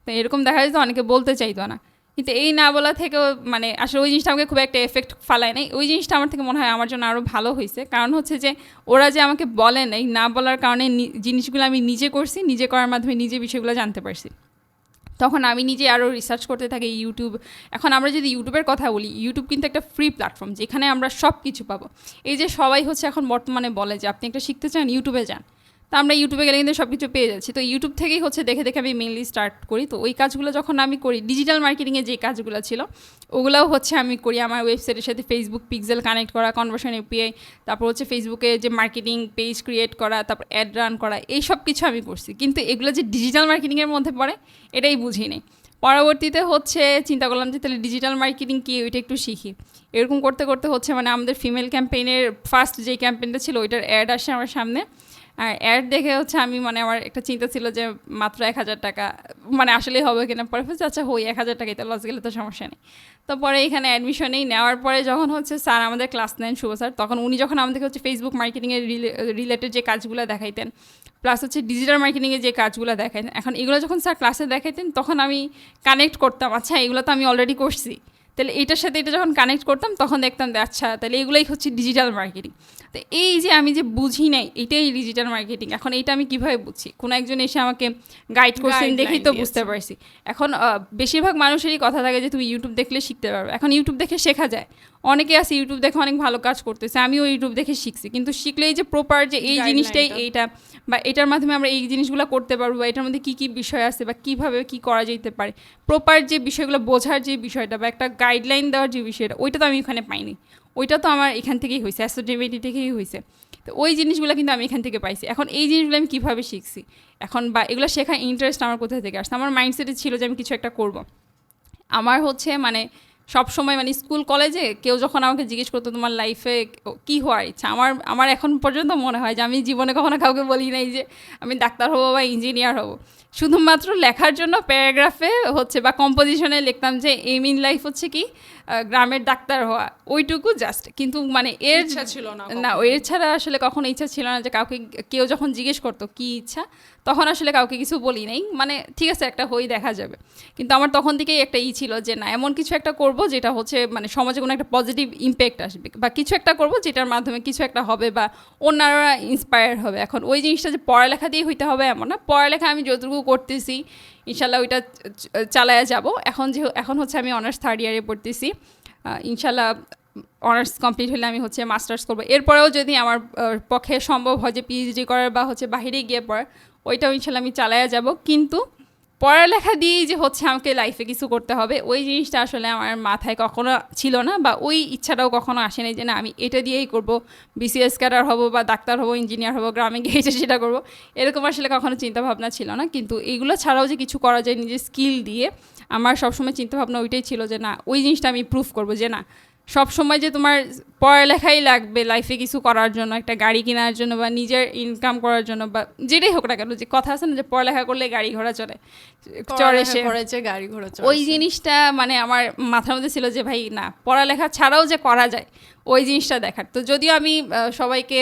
তো এরকম দেখা যেত অনেকে বলতে চাইতো না। কিন্তু এই না বলা থেকেও মানে আসলে ওই জিনিসটা আমাকে খুব একটা এফেক্ট ফালায় নাই। ওই জিনিসটা আমার থেকে মনে হয় আমার জন্য আরও ভালো হয়েছে, কারণ হচ্ছে যে ওরা যে আমাকে বলে নাই, না বলার কারণে জিনিসগুলো আমি নিজে করছি, নিজে করার মাধ্যমে নিজে বিষয়গুলো জানতে পারছি। তখন আমি নিজে আরও রিসার্চ করতে থাকি ইউটিউব। এখন আমরা যদি ইউটিউবের কথা বলি, ইউটিউব কিন্তু একটা ফ্রি প্ল্যাটফর্ম যেখানে আমরা সব কিছু পাবো। এই যে সবাই হচ্ছে এখন বর্তমানে বলে যে আপনি একটা শিখতে চান ইউটিউবে যান, তো আমরা ইউটিউবে গেলে কিন্তু সব কিছু পেয়ে যাচ্ছি। তো ইউটিউব থেকেই হচ্ছে দেখে দেখে আমি মেনলি স্টার্ট করি। তো ওই কাজগুলো যখন আমি করি, ডিজিটাল মার্কেটিংয়ে যে কাজগুলো ছিল ওগুলোও হচ্ছে আমি করি। আমার ওয়েবসাইটের সাথে ফেসবুক পিক্সেল কানেক্ট করা, কনভার্সন এপিআই, তারপর হচ্ছে ফেসবুকে যে মার্কেটিং পেজ ক্রিয়েট করা, তারপর অ্যাড রান করা, এই সব কিছু আমি করছি। কিন্তু এগুলো যে ডিজিটাল মার্কেটিংয়ের মধ্যে পড়ে এটাই বুঝি নেই। পরবর্তীতে হচ্ছে চিন্তা করলাম যে তাহলে ডিজিটাল মার্কেটিং কি ওইটা একটু শিখি। এরকম করতে করতে হচ্ছে মানে আমাদের ফিমেল ক্যাম্পেইনের ফার্স্ট যে ক্যাম্পেইনটা ছিল ওইটার অ্যাড আসে আমার সামনে। আর অ্যাড দেখে হচ্ছে আমি মানে আমার একটা চিন্তা ছিল যে মাত্র 1,000 টাকা মানে আসলেই হবে কিনা। পরে হচ্ছে আচ্ছা হই 1,000 টাকাই, তো লস গেলে তো সমস্যা নেই। তো পরে এখানে অ্যাডমিশনেই নেওয়ার পরে যখন হচ্ছে স্যার আমাদের ক্লাস নেন, শুভ স্যার, তখন উনি যখন আমাদেরকে হচ্ছে ফেসবুক মার্কেটিংয়ের রিলেটেড যে কাজগুলো দেখাইতেন, প্লাস হচ্ছে ডিজিটাল মার্কেটিংয়ের যে কাজগুলো দেখাইতেন, এখন এগুলো যখন স্যার ক্লাসে দেখাইতেন তখন আমি কানেক্ট করতাম, আচ্ছা এগুলো তো আমি অলরেডি করছি, তাহলে এটার সাথে এটা যখন কানেক্ট করতাম তখন দেখতাম যে আচ্ছা তাহলে এগুলোই হচ্ছে ডিজিটাল মার্কেটিং। তো এই যে আমি যে বুঝি নাই এটাই ডিজিটাল মার্কেটিং, এখন এইটা আমি কীভাবে বুঝছি? কোনো একজন এসে আমাকে গাইড করছেন দেখেই তো বুঝতে পারছি। এখন বেশিরভাগ মানুষেরই কথা থাকে যে তুমি ইউটিউব দেখলে শিখতে পারবে। এখন ইউটিউব দেখে শেখা যায়, অনেকে আছে ইউটিউব দেখে অনেক ভালো কাজ করতেছে, আমিও ইউটিউব দেখে শিখছি, কিন্তু শিখলেই যে প্রপার যে এই জিনিসটাই এইটা বা এটার মাধ্যমে আমরা এই জিনিসগুলো করতে পারবো বা এটার মধ্যে কী কী বিষয় আছে বা কীভাবে কী করা যেতে পারে, প্রপার যে বিষয়গুলো বোঝার যে বিষয়টা বা একটা গাইডলাইন দেওয়ার যে বিষয়টা, ওইটা তো আমি এখানে পাইনি। ওইটা তো আমার এখান থেকেই হয়েছে, অ্যাসোডিভিটি থেকেই হয়েছে। তো ওই জিনিসগুলো কিন্তু আমি এখান থেকে পাইছি। এখন এই জিনিসগুলো আমি কীভাবে শিখছি এখন বা এগুলো শেখার ইন্টারেস্ট আমার কোথা থেকে আসছে? আমার মাইন্ডসেটে ছিল যে আমি কিছু একটা করব। আমার হচ্ছে মানে সব সময় মানে স্কুল কলেজে কেউ যখন আমাকে জিজ্ঞেস করতো তোমার লাইফে কী হওয়ার ইচ্ছা, আমার এখন পর্যন্ত মনে হয় যে আমি জীবনে কখনো কাউকে বলি নাই যে আমি ডাক্তার হবো বা ইঞ্জিনিয়ার হবো। শুধুমাত্র লেখার জন্য প্যারাগ্রাফে হচ্ছে বা কম্পোজিশনে লিখতাম যে এম ইন লাইফ হচ্ছে কি গ্রামের ডাক্তার হওয়া, ওইটুকু জাস্ট। কিন্তু মানে এর ইচ্ছা ছিল না, এর ছাড়া আসলে কখনো ইচ্ছা ছিল না যে কাউকে কেউ যখন জিজ্ঞেস করতো কী ইচ্ছা তখন আসলে কাউকে কিছু বলি নাই, মানে ঠিক আছে একটা হই দেখা যাবে। কিন্তু আমার তখন থেকেই একটা ছিল যে না এমন কিছু একটা করব যেটা হচ্ছে মানে সমাজে কোনো একটা পজিটিভ ইম্প্যাক্ট আসবে বা কিছু একটা করব যেটার মাধ্যমে কিছু একটা হবে বা অন্যরা ইন্সপায়ার হবে। এখন ওই জিনিসটা যে পড়ালেখা দিয়ে হইতে হবে এমন না, পড়ালেখা আমি যতটুকু করতেছি ইনশাল্লাহ ওইটা চালায়া যাব। এখন হচ্ছে আমি অনার্স 3rd ইয়ারে পড়তেছি, ইনশাল্লাহ অনার্স কমপ্লিট হলে আমি হচ্ছে মাস্টার্স করবো। এরপরেও যদি আমার পক্ষে সম্ভব হয় যে পিএইচডি করার বা হচ্ছে বাইরে গিয়ে পড়ার, ওইটাও ইনশাল্লাহ আমি চালায়া যাব। কিন্তু পড়ালেখা দিয়েই যে হচ্ছে আমাকে লাইফে কিছু করতে হবে ওই জিনিসটা আসলে আমার মাথায় কখনো ছিল না বা ওই ইচ্ছাটাও কখনো আসেনি যে না আমি এটা দিয়েই করব, বিসিএস ক্যাডার হব বা ডাক্তার হব, ইঞ্জিনিয়ার হব, গ্রামে গিয়ে সেটা করব, এরকম আসলে কখনো চিন্তাভাবনা ছিল না। কিন্তু এইগুলো ছাড়াও যে কিছু করা যায় নিজের স্কিল দিয়ে, আমার সবসময় চিন্তাভাবনা ওইটাই ছিল যে না ওই জিনিসটা আমি প্রুভ করব যে না সব সময় যে তোমার পড়ালেখাই লাগবে লাইফে কিছু করার জন্য, একটা গাড়ি কেনার জন্য বা নিজের ইনকাম করার জন্য বা যেটাই হোক না কেন, যে কথা আছে না যে পড়ালেখা করলে গাড়ি ঘোড়া চড়ে সে গাড়ি ঘোড়া, ওই জিনিসটা মানে আমার মাথার মধ্যে ছিল যে ভাই না পড়ালেখা ছাড়াও যে করা যায় ওই জিনিসটা দেখার। তো যদিও আমি সবাইকে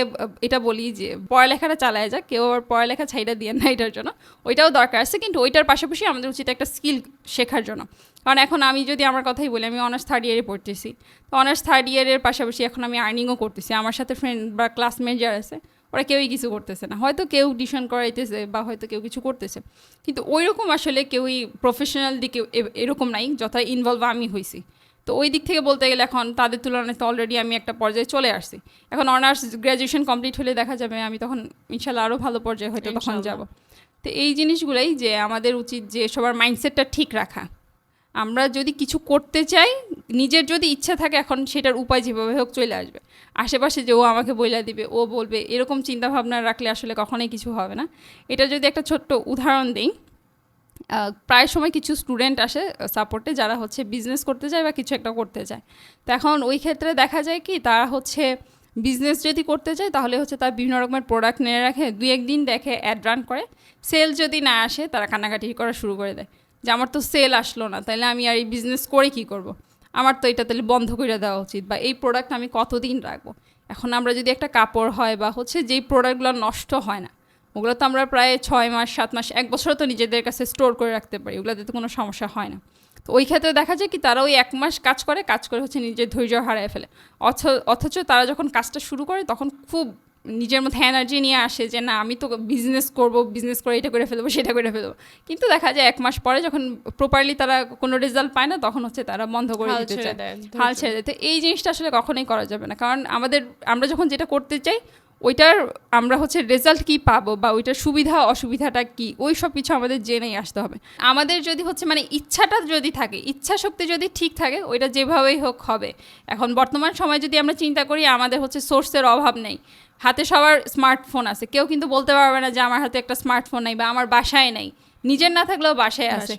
এটা বলি যে পড়ালেখাটা চালায় যাক, কেউ আবার পড়ালেখা ছাইড়া দিয়ে না, এটার জন্য ওইটাও দরকার আছে, কিন্তু ওইটার পাশাপাশি আমাদের উচিত একটা স্কিল শেখার জন্য। কারণ এখন আমি যদি আমার কথাই বলি, আমি অনার্স 3rd ইয়ারে পড়তেছি, তো অনার্স 3rd ইয়ারের পাশাপাশি এখন আমি আর্নিংও করতেছি। আমার সাথে ফ্রেন্ড বা ক্লাসমেট যারা আছে ওরা কেউই কিছু করতেছে না, হয়তো কেউ টিউশন করাইতেছে বা হয়তো কেউ কিছু করতেছে, কিন্তু ওই রকম আসলে কেউই প্রফেশনাল দিকে এরকম নাই যথা ইনভলভ আমি হয়েছি। তো ওই দিক থেকে বলতে গেলে এখন তাদের তুলনায় তো অলরেডি আমি একটা পর্যায়ে চলে আসছি। এখন অনার্স গ্র্যাজুয়েশন কমপ্লিট হলে দেখা যাবে আমি তখন ইনশাল্লাহ আরও ভালো পর্যায়ে হয়তো তখন যাব। তো এই জিনিসগুলোই যে আমাদের উচিত যে সবার মাইন্ডসেটটা ঠিক রাখা। আমরা যদি কিছু করতে চাই, নিজের যদি ইচ্ছা থাকে, এখন সেটার উপায় যেভাবে হোক চলে আসবে। আশেপাশে যে ও আমাকে বইলা দিবে, ও বলবে, এরকম চিন্তাভাবনা রাখলে আসলে কখনোই কিছু হবে না। এটা যদি একটা ছোট্ট উদাহরণ দিই, প্রায় সময় কিছু স্টুডেন্ট আসে সাপোর্টে যারা হচ্ছে বিজনেস করতে চায় বা কিছু একটা করতে চায়। তো এখন ওই ক্ষেত্রে দেখা যায় কি তারা হচ্ছে বিজনেস যদি করতে চায় তাহলে হচ্ছে তার বিভিন্ন রকমের প্রোডাক্ট নিয়ে রাখে, 2-1 দিন দেখে অ্যাড রান করে, সেল যদি না আসে তারা কান্নাকাটি করা শুরু করে দেয় যে আমার তো সেল আসলো না, তাহলে আমি আর এই বিজনেস করে কী করব, আমার তো এটা তাহলে বন্ধ করে দেওয়া উচিত, বা এই প্রোডাক্ট আমি কতদিন রাখবো। এখন আমরা যদি একটা কাপড় হয় বা হচ্ছে যেই প্রোডাক্টগুলো নষ্ট হয় না, ওগুলো তো আমরা প্রায় 6 মাস 7 মাস 1 বছরও তো নিজেদের কাছে স্টোর করে রাখতে পারি, ওগুলোতে তো কোনো সমস্যা হয় না। তো ওই ক্ষেত্রে দেখা যায় কি তারা ওই 1 মাস কাজ করে হচ্ছে নিজের ধৈর্য হারায় ফেলে। অথচ তারা যখন কাজটা শুরু করে তখন খুব নিজের মধ্যে এনার্জি নিয়ে আসে যে না আমি তো বিজনেস করব, বিজনেস করে এটা করে ফেলবো সেটা করে ফেলবো, কিন্তু দেখা যায় 1 মাস পরে যখন প্রপারলি তারা কোনো রেজাল্ট পায় না তখন হচ্ছে তারা বন্ধ করে দিতে চায়, হাল ছেড়ে দেয়। তো এই জিনিসটা আসলে কখনোই করা যাবে না, কারণ আমরা যখন যেটা করতে চাই ওইটার আমরা হচ্ছে রেজাল্ট কী পাবো বা ওইটার সুবিধা অসুবিধাটা কী, ওই সব কিছু আমাদের জেনেই আসতে হবে। আমাদের যদি হচ্ছে মানে ইচ্ছাটা যদি থাকে, ইচ্ছা শক্তি যদি ঠিক থাকে, ওইটা যেভাবেই হোক হবে। এখন বর্তমান সময় যদি আমরা চিন্তা করি, আমাদের হচ্ছে সোর্সের অভাব নেই, হাতে সবার স্মার্টফোন আছে, কেউ কিন্তু বলতে পারবে না যে আমার হাতে একটা স্মার্টফোন নেই বা আমার বাসায় নেই, নিজের না থাকলেও বাসায় আছে,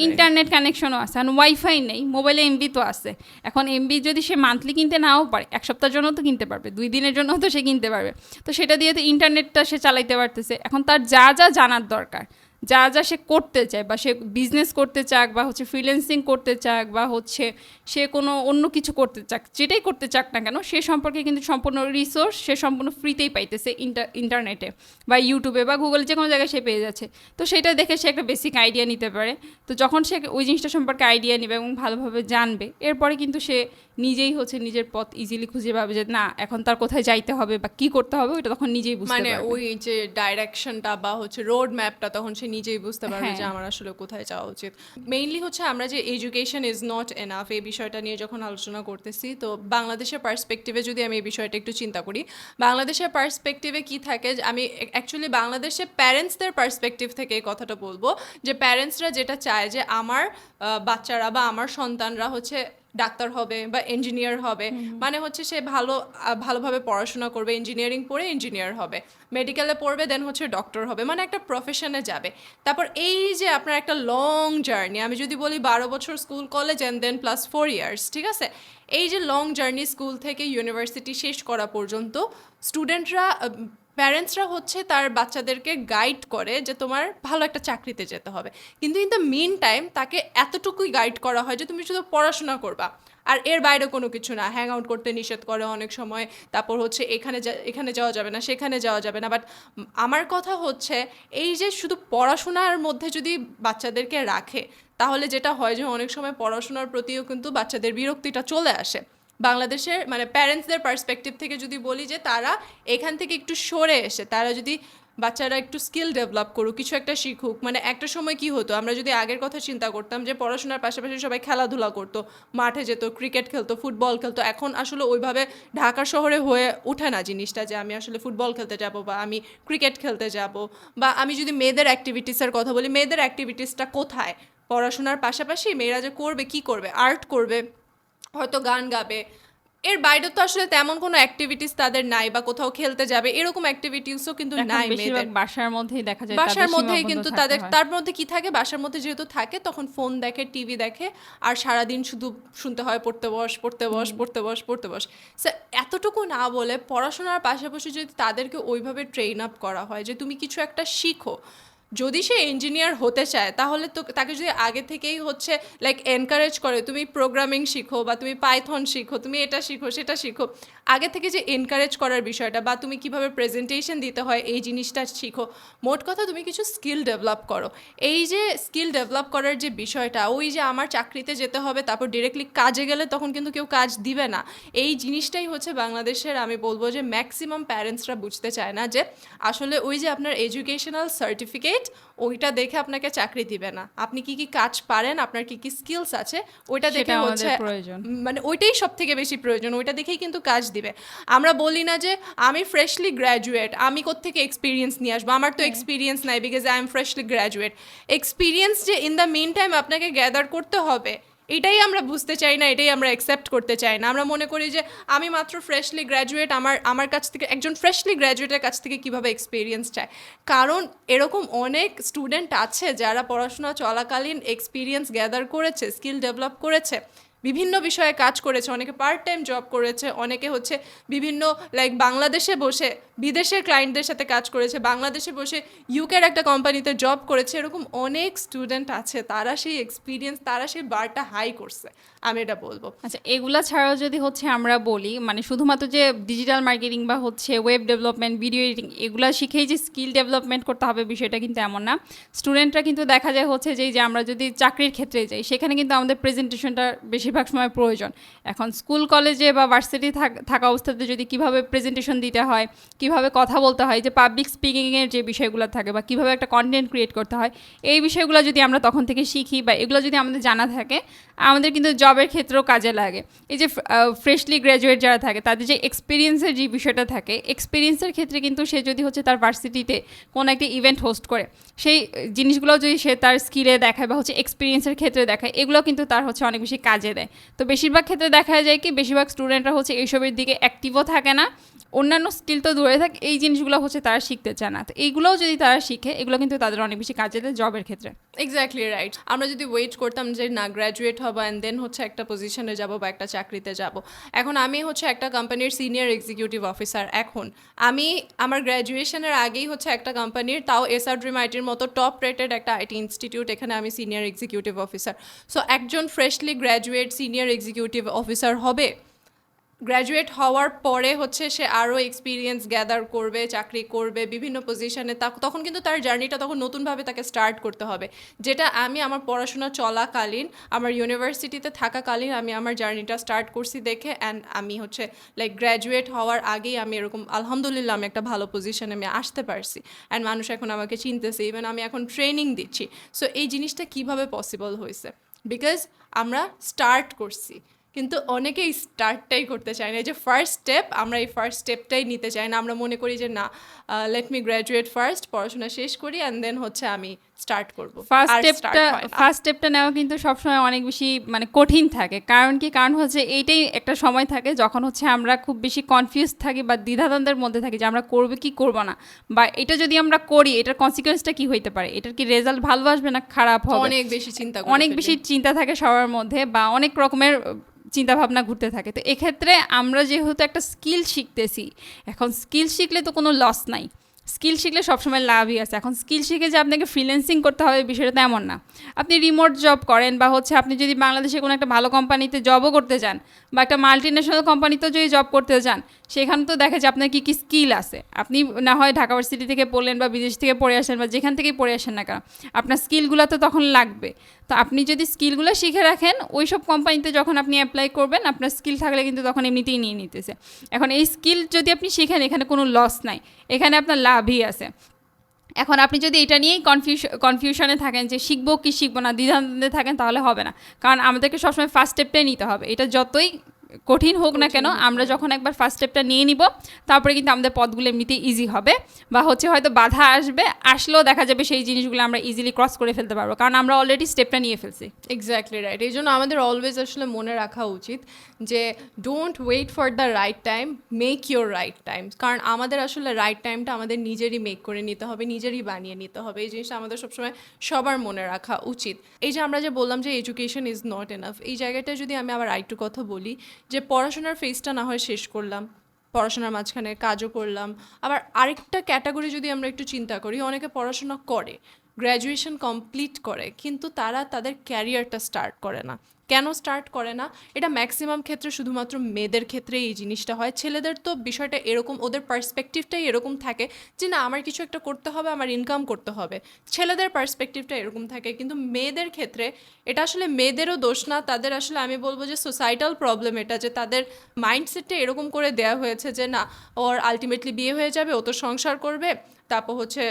ইন্টারনেট কানেকশনও আছে, আর ওয়াইফাই নেই, মোবাইলে এমবি তো আছে। এখন এমবি যদি সে মান্থলি কিনতে নাও পারে, 1 সপ্তাহের জন্য তো কিনতে পারবে, 2 দিনের জন্য তো সে কিনতে পারবে, তো সেটা দিয়ে তো ইন্টারনেটটা সে চালাইতে পারতেছে। এখন তার যা যা জানার দরকার, যা যা সে করতে চায়, বা সে বিজনেস করতে চাক বা হচ্ছে ফ্রিল্যান্সিং করতে চাক বা হচ্ছে সে কোনো অন্য কিছু করতে চাক, যেটাই করতে চাক না কেন, সে সম্পর্কে কিন্তু সম্পূর্ণ রিসোর্স সে সম্পূর্ণ ফ্রিতেই পাইতেছে ইন্টারনেটে বা ইউটিউবে বা গুগলে, যে কোনো জায়গায় সে পেয়ে যাচ্ছে। তো সেটা দেখে সে একটা বেসিক আইডিয়া নিতে পারে। তো যখন সে ওই জিনিসটা সম্পর্কে আইডিয়া নেবে এবং ভালোভাবে জানবে, এরপরে কিন্তু সে নিজেই হচ্ছে নিজের পথ ইজিলি খুঁজে পাবে যে না এখন তার কোথায় যাইতে হবে বা কি করতে হবে, ওইটা তখন নিজেই বুঝতে পারবে। মানে ওই যে ডাইরেকশনটা বা হচ্ছে রোড ম্যাপটা তখন সে নিজেই বুঝতে পারবে যে আমার আসলে কোথায় যাওয়া উচিত। মেইনলি হচ্ছে আমরা যে এডুকেশন ইজ নট এনাফ এই বিষয়টা নিয়ে যখন আলোচনা করতেছি, তো বাংলাদেশের পার্সপেক্টিভে যদি আমি এই বিষয়টা একটু চিন্তা করি, বাংলাদেশের পার্সপেক্টিভে কি থাকে, আমি অ্যাকচুয়ালি বাংলাদেশের প্যারেন্টসদের পার্সপেক্টিভ থেকে এই কথাটা বলবো যে প্যারেন্টসরা যেটা চায় যে আমার বাচ্চারা বা আমার সন্তানরা হচ্ছে ডাক্তার হবে বা ইঞ্জিনিয়ার হবে, মানে হচ্ছে সে ভালোভাবে পড়াশোনা করবে, ইঞ্জিনিয়ারিং পড়ে ইঞ্জিনিয়ার হবে, মেডিকেলে পড়বে, দেন হচ্ছে ডক্টর হবে, মানে একটা প্রফেশনে যাবে। তারপর এই যে আপনার একটা লং জার্নি, আমি যদি বলি 12 বছর school college and then plus 4 years, ঠিক আছে, এই যে লং জার্নি স্কুল থেকে ইউনিভার্সিটি শেষ করা পর্যন্ত স্টুডেন্টরা প্যারেন্টসরা হচ্ছে তার বাচ্চাদেরকে গাইড করে যে তোমার ভালো একটা চাকরিতে যেতে হবে, কিন্তু ইন দ্য মিন টাইম তাকে এতটুকুই গাইড করা হয় যে তুমি শুধু পড়াশোনা করবা, আর এর বাইরে কোনো কিছু না। হ্যাং আউট করতে নিষেধ করে অনেক সময়, তারপর হচ্ছে এখানে যাওয়া যাবে না, সেখানে যাওয়া যাবে না। বাট আমার কথা হচ্ছে এই যে শুধু পড়াশোনার মধ্যে যদি বাচ্চাদেরকে রাখে, তাহলে যেটা হয় যে অনেক সময় পড়াশোনার প্রতিও কিন্তু বাচ্চাদের বিরক্তিটা চলে আসে। বাংলাদেশের মানে প্যারেন্টসদের পার্সপেক্টিভ থেকে যদি বলি যে তারা এখান থেকে একটু সরে এসে তারা যদি বাচ্চারা একটু স্কিল ডেভেলপ করুক, কিছু একটা শিখুক। মানে একটা সময় কি হতো, আমরা যদি আগের কথা চিন্তা করতাম যে পড়াশোনার পাশাপাশি সবাই খেলাধুলা করতো, মাঠে যেত, ক্রিকেট খেলতো, ফুটবল খেলতো। এখন আসলে ওইভাবে ঢাকা শহরে হয়ে ওঠে না জিনিসটা যে আমি আসলে ফুটবল খেলতে যাব বা আমি ক্রিকেট খেলতে যাব। বা আমি যদি মেয়েদের অ্যাক্টিভিটিসের কথা বলি, মেয়েদের অ্যাক্টিভিটিসটা কোথায়? পড়াশোনার পাশাপাশি মেয়েরা যে করবে, কি করবে, আর্ট করবে, হয়তো গান গাবে, এর বাইরে তো আসলে তেমন কোনো অ্যাক্টিভিটিস তাদের নাই, বা কোথাও খেলতে যাবে এরকম অ্যাক্টিভিটিসও কিন্তু নাই মেয়েদের। বাসার মধ্যেই দেখা যায়, বাসার মধ্যেই কিন্তু তার মধ্যে কি থাকে, বাসার মধ্যে যেহেতু থাকে তখন ফোন দেখে, টিভি দেখে, আর সারাদিন শুধু শুনতে হয় পড়তে বস পড়তে বস পড়তে বস পড়তে বস। সো এতটুকু না বলে পড়াশোনার পাশাপাশি যদি তাদেরকে ওইভাবে ট্রেন আপ করা হয় যে তুমি কিছু একটা শিখো, যদি সে ইঞ্জিনিয়ার হতে চায় তাহলে তো তাকে যদি আগে থেকেই হচ্ছে লাইক এনকারেজ করে তুমি প্রোগ্রামিং শিখো বা তুমি পাইথন শিখো, তুমি এটা শিখো সেটা শিখো, আগে থেকে যে এনকারেজ করার বিষয়টা, বা তুমি কিভাবে প্রেজেন্টেশন দিতে হয় এই জিনিসটা শিখো, মোট কথা তুমি কিছু স্কিল ডেভেলপ করো। এই যে স্কিল ডেভেলপ করার যে বিষয়টা, ওই যে আমার চাকরিতে যেতে হবে তারপর ডিরেক্টলি কাজে গেলে তখন কিন্তু কেউ কাজ দিবে না, এই জিনিসটাই হচ্ছে বাংলাদেশের আমি বলবো যে ম্যাক্সিমাম প্যারেন্টসরা বুঝতে চায় না, যে আসলে ওই যে আপনার এডুকেশনাল সার্টিফিকেট ওইটা দেখে আপনাকে চাকরি দিবে না, আপনি কি কি কাজ পারেন, আপনার কি কি স্কিলস আছে ওইটা দেখে সেটা আমাদের হচ্ছে প্রয়োজন। মানে ওইটাই সব থেকে বেশি প্রয়োজন, ওইটা দেখেই কিন্তু কাজ দিবে। আমরা বলি না যে আমি ফ্রেশলি গ্র্যাজুয়েট, আমি কোত্থেকে এক্সপিরিয়েন্স নিয়ে আসবো, আমার তো এক্সপিরিয়েন্স নাই because I am freshly graduate. Experience যে ইন দ্য মিন টাইম আপনাকে গ্যাদার করতে হবে, এটাই আমরা বুঝতে চাই না, এটাই আমরা অ্যাকসেপ্ট করতে চাই না। আমরা মনে করি যে আমি মাত্র ফ্রেশলি গ্র্যাজুয়েট, আমার কাছ থেকে একজন ফ্রেশলি গ্র্যাজুয়েটের কাছ থেকে কীভাবে এক্সপিরিয়েন্স চায়, কারণ এরকম অনেক স্টুডেন্ট আছে যারা পড়াশোনা চলাকালীন এক্সপিরিয়েন্স গ্যাদার করেছে, স্কিল ডেভেলপ করেছে, বিভিন্ন বিষয়ে কাজ করেছে, অনেকে পার্ট টাইম জব করেছে, অনেকে হচ্ছে বিভিন্ন লাইক বাংলাদেশে বসে বিদেশের ক্লায়েন্টদের সাথে কাজ করেছে, বাংলাদেশে বসে ইউকের একটা কোম্পানিতে জব করেছে, এরকম অনেক স্টুডেন্ট আছে, তারা সেই এক্সপিরিয়েন্স, তারা সেই বারটা হাই করছে, আমি এটা বলবো। আচ্ছা, এগুলা ছাড়াও যদি হচ্ছে আমরা বলি মানে শুধুমাত্র যে ডিজিটাল মার্কেটিং বা হচ্ছে ওয়েব ডেভেলপমেন্ট, ভিডিও এডিটিং এগুলা শিখেই যে স্কিল ডেভেলপমেন্ট করতে হবে বিষয়টা কিন্তু এমন না। স্টুডেন্টরা কিন্তু দেখা যায় হচ্ছে যে আমরা যদি চাকরির ক্ষেত্রে যাই সেখানে কিন্তু আমাদের প্রেজেন্টেশনটা বেশিরভাগ সময় প্রয়োজন। এখন স্কুল কলেজে বা ভার্সিটি থাকা অবস্থাতে যদি কিভাবে প্রেজেন্টেশন দিতে হয়, কিভাবে কথা বলতে হয়, যে পাবলিক স্পিকিংয়ের যে বিষয়গুলো থাকে বা কিভাবে একটা কন্টেন্ট ক্রিয়েট করতে হয়, এই বিষয়গুলো যদি আমরা তখন থেকে শিখি বা এগুলো যদি আমাদের জানা থাকে, আমাদের কিন্তু জবের ক্ষেত্রেও কাজে লাগে। এই যে ফ্রেশলি গ্র্যাজুয়েট যারা থাকে তাদের যে এক্সপিরিয়েন্সের যে বিষয়টা থাকে, এক্সপিরিয়েন্সের ক্ষেত্রে কিন্তু সে যদি হচ্ছে তার ভার্সিটিতে কোনো একটা ইভেন্ট হোস্ট করে, সেই জিনিসগুলো যদি সে তার স্কিলে দেখায় বা হচ্ছে এক্সপিরিয়েন্সের ক্ষেত্রে দেখায়, এগুলো কিন্তু তার হচ্ছে অনেক বেশি কাজে দেয়। তো বেশিরভাগ ক্ষেত্রে দেখা যায় কি বেশিরভাগ স্টুডেন্টরা হচ্ছে এইসবের দিকে অ্যাক্টিভও থাকে না, অন্যান্য স্কিল তো দূরে থাকে, এই জিনিসগুলো হচ্ছে তারা শিখতে চায় না। তো এইগুলোও যদি তারা শিখে, এগুলো কিন্তু তাদের অনেক বেশি কাজে দেয় জবের ক্ষেত্রে। Exactly right. আমরা যদি ওয়েট করতাম যে না গ্র্যাজুয়েট হবো অ্যান্ড দেন হচ্ছে একটা পজিশনে যাব বা একটা চাকরিতে যাব, এখন আমি হচ্ছে একটা কোম্পানির সিনিয়র এক্সিকিউটিভ অফিসার, এখন আমি আমার গ্র্যাজুয়েশনের আগেই হচ্ছে একটা কোম্পানির, তাও এসআর ড্রিম আইটির মতো টপ রেটেড একটা আইটি ইনস্টিটিউট, এখানে আমি সিনিয়র এক্সিকিউটিভ অফিসার। সো একজন freshly graduate senior executive officer হবে, গ্র্যাজুয়েট হওয়ার পরে হচ্ছে সে আরও এক্সপিরিয়েন্স গ্যাদার করবে, চাকরি করবে বিভিন্ন পজিশনে, তখন কিন্তু তার জার্নিটা তখন নতুনভাবে তাকে স্টার্ট করতে হবে, যেটা আমি আমার পড়াশোনা চলাকালীন, আমার ইউনিভার্সিটিতে থাকাকালীন আমি আমার জার্নিটা স্টার্ট করছি দেখে, অ্যান্ড আমি হচ্ছে লাইক গ্র্যাজুয়েট হওয়ার আগেই আমি এরকম আলহামদুলিল্লাহ আমি একটা ভালো পজিশনে আমি আসতে পারছি, অ্যান্ড মানুষ এখন আমাকে চিনতেছে, ইভেন আমি এখন ট্রেনিং দিচ্ছি। সো এই জিনিসটা কিভাবে পসিবল হয়েছে, বিকজ আমরা স্টার্ট করছি, কিন্তু অনেকেই স্টার্টটাই করতে চায় না, এই যে ফার্স্ট স্টেপ, আমরা এই ফার্স্ট স্টেপটাই নিতে চাই না। আমরা মনে করি যে না, লেট মি গ্র্যাজুয়েট ফার্স্ট, পড়াশোনা শেষ করি অ্যান্ড দেন হচ্ছে আমি স্টার্ট করবো। ফার্স্ট স্টেপটা নেওয়া কিন্তু সবসময় অনেক বেশি মানে কঠিন থাকে। কারণ হচ্ছে এইটাই একটা সময় থাকে যখন হচ্ছে আমরা খুব বেশি কনফিউজ থাকি বা দ্বিধাদ্বন্দ্বের মধ্যে থাকি যে আমরা করবো কি করবো না, বা এটা যদি আমরা করি এটার কনসিকুয়েন্সটা কি হইতে পারে, এটার কি রেজাল্ট ভালো আসবে না খারাপ হবে, অনেক বেশি চিন্তা থাকে সবার মধ্যে, বা অনেক রকমের চিন্তা ভাবনা ঘুরতে থাকে। তো এক্ষেত্রে আমরা যেহেতু একটা স্কিল শিখতেছি, এখন স্কিল শিখলে তো কোনো লস নাই, স্কিল শিখলে সবসময় লাভই আছে। এখন স্কিল শিখে যে আপনাকে ফ্রিল্যান্সিং করতে হবে বিষয়টা তো এমন না। আপনি রিমোট জব করেন বা হচ্ছে আপনি যদি বাংলাদেশে কোনো একটা ভালো কোম্পানিতে জবও করতে চান বা একটা মাল্টি ন্যাশনাল কোম্পানিতেও যদি জব করতে চান, সেখানে তো দেখা যায় আপনার কী কী স্কিল আছে। আপনি না হয় ঢাকা ভার্সিটি থেকে পড়লেন বা বিদেশ থেকে পড়ে আসেন বা যেখান থেকেই পড়ে আসেন না কেন, আপনার স্কিলগুলো তো তখন লাগবে। তো আপনি যদি স্কিলগুলো শিখে রাখেন, ওই সব কোম্পানিতে যখন আপনি অ্যাপ্লাই করবেন, আপনার স্কিল থাকলে কিন্তু তখন এমনিতেই নিয়ে নিতেছে। এখন এই স্কিল যদি আপনি শিখেন, এখানে কোনো লস নাই, এখানে আপনার লাভই আছে। এখন আপনি যদি এটা নিয়েই কনফিউশনে থাকেন যে শিখবো কি শিখবো না, দ্বিধাদ্বন্দ্বে থাকেন, তাহলে হবে না। কারণ আমাদেরকে সবসময় ফার্স্ট স্টেপটাই নিতে হবে, এটা যতই কঠিন হোক না কেন, আমরা যখন একবার ফার্স্ট স্টেপটা নিয়ে নিব, তারপরে কিন্তু আমাদের পথগুলো এমনিতেই ইজি হবে, বা হচ্ছে হয়তো বাধা আসলেও দেখা যাবে সেই জিনিসগুলো আমরা ইজিলি ক্রস করে ফেলতে পারবো, কারণ আমরা অলরেডি স্টেপটা নিয়ে ফেলছি। Exactly right. এই জন্য আমাদের অলওয়েজ আসলে মনে রাখা উচিত যে don't wait for the right time, make your right time. কারণ আমাদের আসলে রাইট টাইমটা আমাদের নিজেরই মেক করে নিতে হবে, নিজেরই বানিয়ে নিতে হবে, এই জিনিসটা আমাদের সবসময় সবার মনে রাখা উচিত। এই যে আমরা যে বললাম যে এডুকেশন ইজ নট এনাফ, এই জায়গাটা যদি আমি আবার আরেকটু কথা বলি, যে পড়াশোনার ফেজটা না হয় শেষ করলাম, পড়াশোনার মাঝখানে কাজও করলাম। আবার আরেকটা ক্যাটাগরি যদি আমরা একটু চিন্তা করি, অনেকে পড়াশোনা করে, গ্র্যাজুয়েশন কমপ্লিট করে, কিন্তু তারা তাদের ক্যারিয়ারটা স্টার্ট করে না। কেন স্টার্ট করে না? এটা ম্যাক্সিমাম ক্ষেত্রে শুধুমাত্র মেয়েদের ক্ষেত্রে এই জিনিসটা হয়। ছেলেদের তো বিষয়টা এরকম, ওদের পার্সপেক্টিভটাই এরকম থাকে যে না আমার কিছু একটা করতে হবে, আমার ইনকাম করতে হবে। ছেলেদের পার্সপেক্টিভটা এরকম থাকে, কিন্তু মেয়েদের ক্ষেত্রে এটা আসলে মেয়েদেরও দোষ না, তাদের আসলে আমি বলবো যে সোসাইটাল প্রবলেম এটা, যে তাদের মাইন্ডসেটটা এরকম করে দেওয়া হয়েছে যে না ওর আলটিমেটলি বিয়ে হয়ে যাবে, ও তো সংসার করবে, তারপর হচ্ছে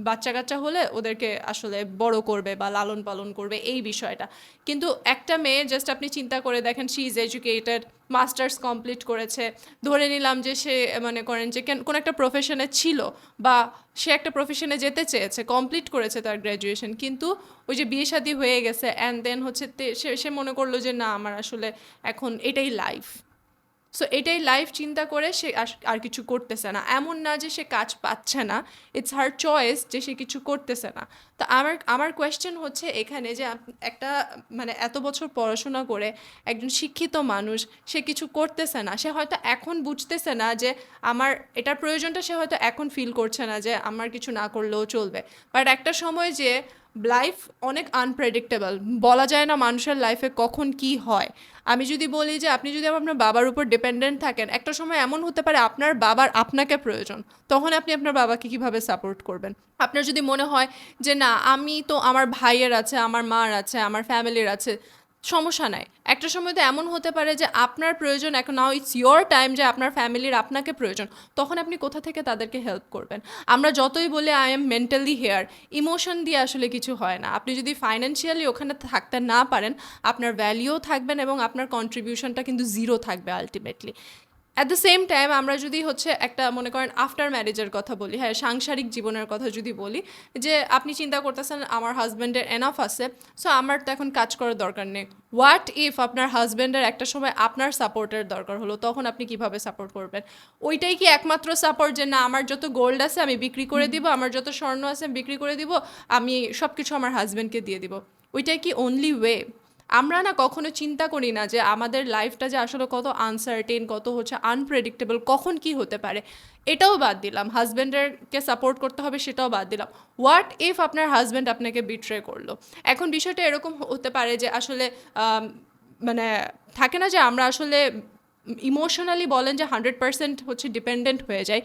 বাচ্চা কাচ্চা হলে ওদেরকে আসলে বড় করবে বা লালন পালন করবে, এই বিষয়টা। কিন্তু একটা মেয়ে জাস্ট আপনি চিন্তা করে দেখেন, she is educated, masters complete করেছে, ধরে নিলাম যে সে মনে করেন যে কোনো একটা প্রফেশনে ছিল বা সে একটা প্রফেশনে যেতে চেয়েছে, কমপ্লিট করেছে তার গ্র্যাজুয়েশন, কিন্তু ওই যে বিয়ে শাদী হয়ে গেছে অ্যান্ড দেন হচ্ছে সে মনে করলো যে না আমার আসলে এখন এটাই লাইফ। সো এটাই লাইফ চিন্তা করে সে আর কিছু করতেছে না। এমন না যে সে কাজ পাচ্ছে না, ইটস হার চয়েস যে সে কিছু করতেছে না। তো আমার কোয়েশ্চেন হচ্ছে এখানে যে একটা মানে এত বছর পড়াশোনা করে একজন শিক্ষিত মানুষ, সে কিছু করতেছে না, সে হয়তো এখন বুঝতেছে না যে আমার এটার প্রয়োজনটা, সে হয়তো এখন ফিল করছে না যে আমার কিছু না করলেও চলবে। বাট একটা সময় যে লাইফ অনেক আনপ্রেডিক্টেবল, বলা যায় না মানুষের লাইফে কখন কি হয়। আমি যদি বলি যে আপনি যদি আপনার বাবার উপর ডিপেন্ডেন্ট থাকেন, একটা সময় এমন হতে পারে আপনার বাবার আপনাকে প্রয়োজন, তখন আপনি আপনার বাবাকে কিভাবে সাপোর্ট করবেন? আপনার যদি মনে হয় যে না আমি তো আমার ভাইয়ের আছে, আমার মার আছে, আমার ফ্যামিলির আছে, সমস্যা নাই, একটা সময় তো এমন হতে পারে যে আপনার প্রয়োজন, এখন নাও ইটস ইয়োর টাইম যে আপনার ফ্যামিলির আপনাকে প্রয়োজন, তখন আপনি কোথা থেকে তাদেরকে হেল্প করবেন? আমরা যতই বলি I am mentally here, emotion দিয়ে আসলে কিছু হয় না। আপনি যদি ফাইন্যান্সিয়ালি ওখানে থাকতে না পারেন, আপনার ভ্যালিউও থাকবেন এবং আপনার কন্ট্রিবিউশনটা কিন্তু জিরো থাকবে ultimately. At the same time আমরা যদি হচ্ছে একটা মনে করেন আফটার ম্যারেজের কথা বলি, হ্যাঁ সাংসারিক জীবনের কথা যদি বলি, যে আপনি চিন্তা করতেছেন আমার হাজব্যান্ডের এনাফ আছে, সো আমার তো এখন কাজ করার দরকার নেই। হোয়াট ইফ আপনার হাজব্যান্ডের একটা সময় আপনার সাপোর্টের দরকার হলো, তখন আপনি কিভাবে সাপোর্ট করবেন? ওইটাই কি একমাত্র সাপোর্ট যে না আমার যত গোল্ড আছে আমি বিক্রি করে দিব, আমার যত স্বর্ণ আছে আমি বিক্রি করে দিব, আমি সব কিছু আমার হাজব্যান্ডকে দিয়ে দিব? ওইটাই কি অনলি ওয়ে? আমরা না কখনো চিন্তা করি না যে আমাদের লাইফটা যে আসলে কত আনসার্টেন, কত হচ্ছে আনপ্রেডিক্টেবল, কখন কি হতে পারে। এটাও বাদ দিলাম, হাজব্যান্ডেরকে সাপোর্ট করতে হবে সেটাও বাদ দিলাম। হোয়াট ইফ আপনার হাজব্যান্ড আপনাকে বিট্রে করলো? এখন বিষয়টা এরকম হতে পারে যে আসলে মানে থাকে না যে আমরা আসলে ইমোশনালি বলেন যে 100% হচ্ছে ডিপেন্ডেন্ট হয়ে যায়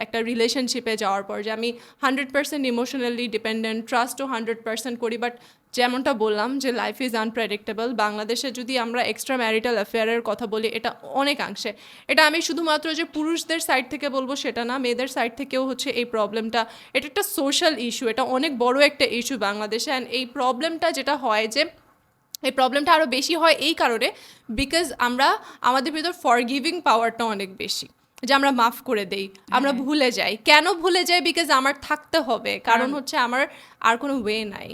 একটা রিলেশনশিপে যাওয়ার পর, যে আমি 100% ইমোশনালি ডিপেন্ডেন্ট, ট্রাস্টও 100% করি। বাট যেমনটা বললাম যে লাইফ ইজ আনপ্রেডিক্টেবল, বাংলাদেশে যদি আমরা এক্সট্রা ম্যারিটাল অ্যাফেয়ারের কথা বলি, এটা অনেকাংশে, এটা আমি শুধুমাত্র যে পুরুষদের সাইড থেকে বলবো সেটা না, মেয়েদের সাইড থেকেও হচ্ছে এই প্রবলেমটা, এটা একটা সোশ্যাল ইস্যু, এটা অনেক বড় একটা ইস্যু বাংলাদেশে। অ্যান্ড এই প্রবলেমটা যেটা হয় যে এই প্রবলেমটা আরও বেশি হয় এই কারণে, বিকজ আমরা আমাদের ভিতর ফরগিভিং পাওয়ারটা অনেক বেশি, যে আমরা মাফ করে দেই, আমরা ভুলে যাই। কেন ভুলে যাই? বিকজ আমার থাকতে হবে, কারণ হচ্ছে আমার আর কোনো ওয়ে নাই।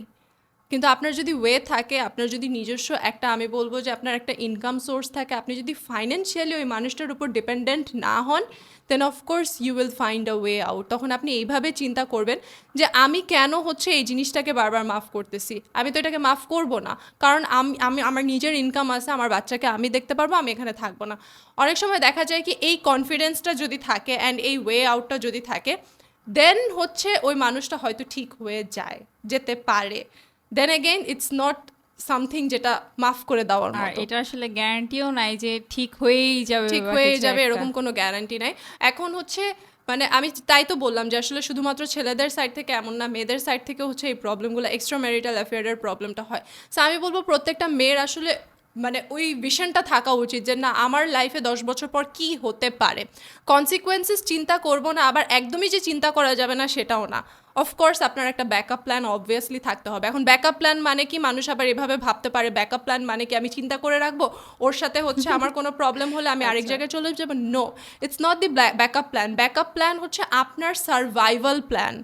কিন্তু আপনার যদি ওয়ে থাকে, আপনার যদি নিজস্ব একটা, আমি বলবো যে আপনার একটা ইনকাম সোর্স থাকে, আপনি যদি ফাইন্যান্সিয়ালি ওই মানুষটার উপর ডিপেন্ডেন্ট না হন, then of course you will find a way out. তখন আপনি এইভাবে চিন্তা করবেন যে আমি কেন হচ্ছে এই জিনিসটাকে বারবার মাফ করতেছি, আমি তো এটাকে মাফ করব না, কারণ আমি আমার নিজের ইনকাম আছে, আমার বাচ্চাকে আমি দেখতে পারবো, আমি এখানে থাকবো না। অনেক সময় দেখা যায় কি এই কনফিডেন্সটা যদি থাকে অ্যান্ড এই ওয়ে আউটটা যদি থাকে, দেন হচ্ছে ওই মানুষটা হয়তো ঠিক হয়ে যেতে পারে। Then again it's not something যেটা মাফ করে দেওয়ার আর মতো। এটা আসলে গ্যারান্টিও নাই যে ঠিক হয়েই যাবে ঠিক বা হয়ে কিছু যাবে একটা। এরকম কোনো গ্যারান্টি নাই। এখন হচ্ছে মানে আমি তাই তো বললাম যে আসলে শুধুমাত্র ছেলেদের সাইড থেকে এমন না, মেয়েদের সাইড থেকে হচ্ছে এই প্রবলেমগুলো, এক্সট্রা ম্যারিটাল অ্যাফেয়ারের প্রবলেমটা হয়। সো আমি বলবো প্রত্যেকটা মেয়ের আসলে মানে ওই ভিশনটা থাকা উচিত যে না আমার লাইফে 10 বছর পর কি হতে পারে, কনসিকুয়েন্সেস চিন্তা করব না, আবার একদমই যে চিন্তা করা যাবে না সেটাও না। অফকোর্স আপনার একটা ব্যাকআপ প্ল্যান অবভিয়াসলি থাকতে হবে। এখন ব্যাকআপ প্ল্যান মানে কি, মানুষ আবার এভাবে ভাবতে পারে ব্যাকআপ প্ল্যান মানে কি আমি চিন্তা করে রাখবো ওর সাথে হচ্ছে আমার কোনো প্রবলেম হলে আমি আরেক জায়গায় চলে যাবো। No, it's not the backup plan. Backup plan হচ্ছে আপনার সার্ভাইভাল প্ল্যান,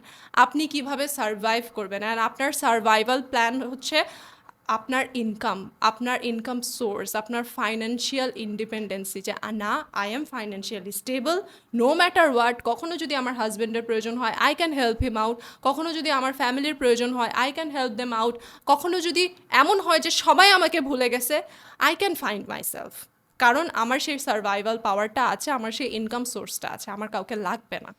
আপনি কিভাবে সার্ভাইভ করবেন। অ্যান্ড আপনার সার্ভাইভাল প্ল্যান হচ্ছে আপনার ইনকাম সোর্স, আপনার ফাইন্যান্সিয়াল ইন্ডিপেন্ডেন্সি, যে না I am financially stable, no matter what. কখনো যদি আমার হাজব্যান্ডের প্রয়োজন হয় I can help him out, কখনো যদি আমার ফ্যামিলির প্রয়োজন হয় I can help them out, কখনো যদি এমন হয় যে সবাই আমাকে ভুলে গেছে I can find myself. কারণ আমার সেই সার্ভাইভাল পাওয়ারটা আছে, আমার সেই ইনকাম সোর্সটা আছে, আমার কাউকে লাগবে না।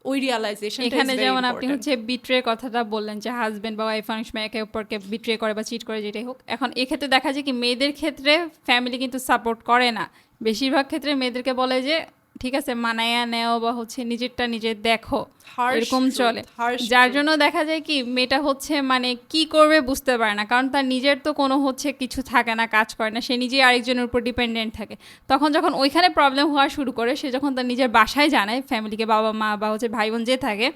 ওই রিয়ালাইজেশন এখানে যেমন আপনি হচ্ছে বিট্রে কথাটা বললেন যে হাজবেন্ড বা ওয়াইফ অনেক সময় একে অপরকে বিট্রে করে বা চিট করে, যেটাই হোক। এখন এক্ষেত্রে দেখা যায় কি মেয়েদের ক্ষেত্রে ফ্যামিলি কিন্তু সাপোর্ট করে না, বেশিরভাগ ক্ষেত্রে মেয়েদেরকে বলে যে ঠিক আছে মানায়া নেও বা হচ্ছে নিজেরটা নিজে দেখো, এরকম চলে। যার জন্য দেখা যায় কি মেয়েটা হচ্ছে মানে কি করবে বুঝতে পারে না, কারণ তার নিজের তো কোনো হচ্ছে কিছু থাকে না, কাজ করে না, সে নিজেই আরেকজনের উপর ডিপেন্ডেন্ট থাকে। তখন যখন ওইখানে প্রবলেম হওয়া শুরু করে, সে যখন তার নিজের বাসায় জানায়, ফ্যামিলিকে, বাবা মা বা হচ্ছে ভাই বোন যে থাকে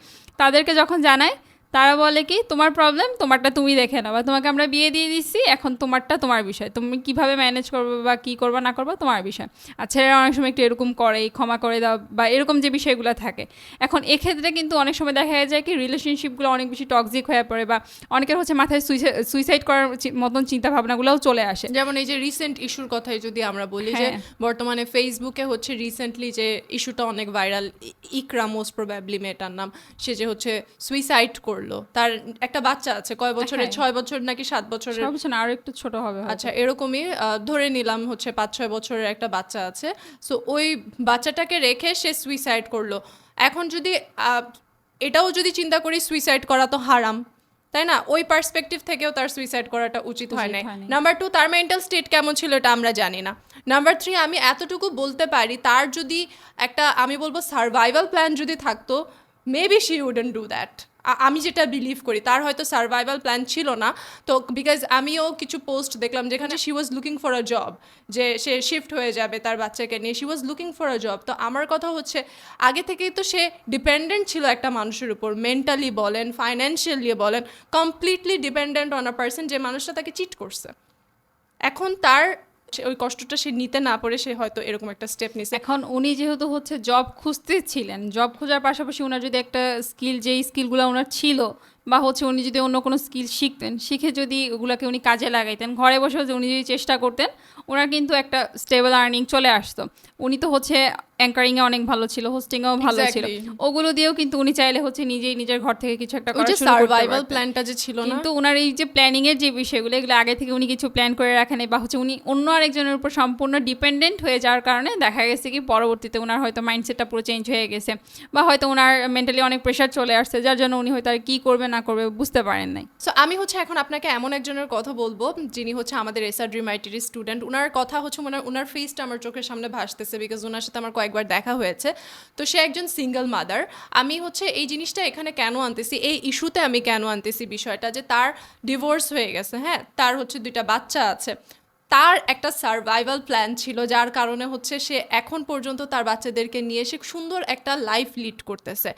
তাদেরকে যখন জানায়, তারা বলে কি তোমার প্রবলেম, তোমারটা তুমি দেখে নাও, বা তোমাকে আমরা বিয়ে দিয়ে দিচ্ছি, এখন তোমারটা তোমার বিষয়, তুমি কিভাবে ম্যানেজ করবে বা কী করবা না করবা তোমার বিষয়। আর ছেলেরা অনেক সময় একটু এরকম করে, ক্ষমা করে দাও বা এরকম যে বিষয়গুলো থাকে। এখন এক্ষেত্রে কিন্তু অনেক সময় দেখা যায় কি রিলেশনশিপগুলো অনেক বেশি টক্সিক হয়ে পড়ে, বা অনেকের হচ্ছে মাথায় সুইসাইড করার মতন চিন্তা ভাবনাগুলোও চলে আসে। যেমন এই যে রিসেন্ট ইস্যুর কথাই যদি আমরা বলি, যে বর্তমানে ফেসবুকে হচ্ছে রিসেন্টলি যে ইস্যুটা অনেক ভাইরাল, ইকরা মোস্ট প্রবাবলি মেয়েটার নাম, সে যে হচ্ছে সুইসাইড করলো, তার একটা বাচ্চা আছে, কয় বছরের, 6 বছর নাকি 7 বছরের, আরো একটু ছোট হবে, আচ্ছা এরকমই ধরে নিলাম হচ্ছে 5-6 বছরের একটা বাচ্চা আছে। সো ওই বাচ্চাটাকে রেখে সে সুইসাইড করলো। এখন যদি এটাও যদি চিন্তা করি, সুইসাইড করা তো হারাম, তাই না? ওই পার্সপেক্টিভ থেকেও তার সুইসাইড করাটা উচিত হয় না। নাম্বার 2, তার মেন্টাল স্টেট কেমন ছিল এটা আমরা জানি না। নাম্বার 3, আমি এতটুকু বলতে পারি, তার যদি একটা, আমি বলবো সার্ভাইভাল প্ল্যান যদি থাকতো, maybe she wouldn't do that. আমি যেটা বিলিভ করি, তার হয়তো সার্ভাইভাল প্ল্যান ছিল না। তো বিকজ আমিও কিছু পোস্ট দেখলাম যেখানে she was looking for a job, যে সে শিফট হয়ে যাবে তার বাচ্চাকে নিয়ে, she was looking for a job. তো আমার কথা হচ্ছে, আগে থেকেই তো সে ডিপেন্ডেন্ট ছিল একটা মানুষের উপর, মেন্টালি বলেন, ফাইন্যান্সিয়ালি বলেন, completely dependent on a person, যে মানুষটা তাকে চিট করছে। এখন তার ওই কষ্টটা সে নিতে না পারে, সে হয়তো এরকম একটা স্টেপ নিছে। এখন উনি যেহেতু হচ্ছে জব খুঁজতেছিলেন, জব খোঁজার পাশাপাশি ওনার যদি একটা স্কিল, যেই স্কিলগুলো ওনার ছিল, বা হচ্ছে উনি যদি অন্য কোনো স্কিল শিখতেন, শিখে যদি ওগুলোকে উনি কাজে লাগাইতেন, ঘরে বসে উনি যদি চেষ্টা করতেন, ওনার কিন্তু একটা স্টেবল আর্নিং চলে আসতো। উনি তো হচ্ছে অ্যাঙ্কারিংয়ে অনেক ভালো ছিল, হোস্টিংয়েও ভালো ছিল, ওগুলো দিয়েও কিন্তু উনি চাইলে হচ্ছে নিজেই নিজের ঘর থেকে কিছু একটা করা শুরু করতে পারতেন। সার্ভাইভাল প্ল্যানটা যে ছিল না, কিন্তু ওনার এই যে প্ল্যানিংয়ের যে বিষয়গুলো, এগুলো আগে থেকে উনি কিছু প্ল্যান করে রাখেন, বা হচ্ছে উনি অন্য আরেকজনের উপর সম্পূর্ণ ডিপেন্ডেন্ট হয়ে যাওয়ার কারণে দেখা গেছে কি পরবর্তীতে ওনার হয়তো মাইন্ডসেটটা পুরো চেঞ্জ হয়ে গেছে, বা হয়তো ওনার মেন্টালি অনেক প্রেশার চলে আসছে, যার জন্য উনি হয়তো আর কী করবে না করবে বুঝতে পারেন নাই। সো আমি হচ্ছে এখন আপনাকে এমন একজনের কথা বলবো, যিনি হচ্ছে আমাদের এসআর ড্রিম আইটির স্টুডেন্ট। ওনার কথা হচ্ছে ওনার ফেসটা আমার চোখের সামনে ভাসতেছে, বিকজ ওনার সাথে আমার কয়েকবার দেখা হয়েছে। তো সে একজন সিঙ্গেল মাদার। আমি হচ্ছে এই জিনিসটা এখানে কেন আনতেছি, এই ইস্যুতে আমি কেন আনতেছি বিষয়টা, যে তার ডিভোর্স হয়ে গেছে, হ্যাঁ, তার হচ্ছে 2টা বাচ্চা আছে, তার একটা সার্ভাইভাল প্ল্যান ছিল, যার কারণে হচ্ছে সে এখন পর্যন্ত তার বাচ্চাদেরকে নিয়ে সে সুন্দর একটা লাইফ লিড করতেছে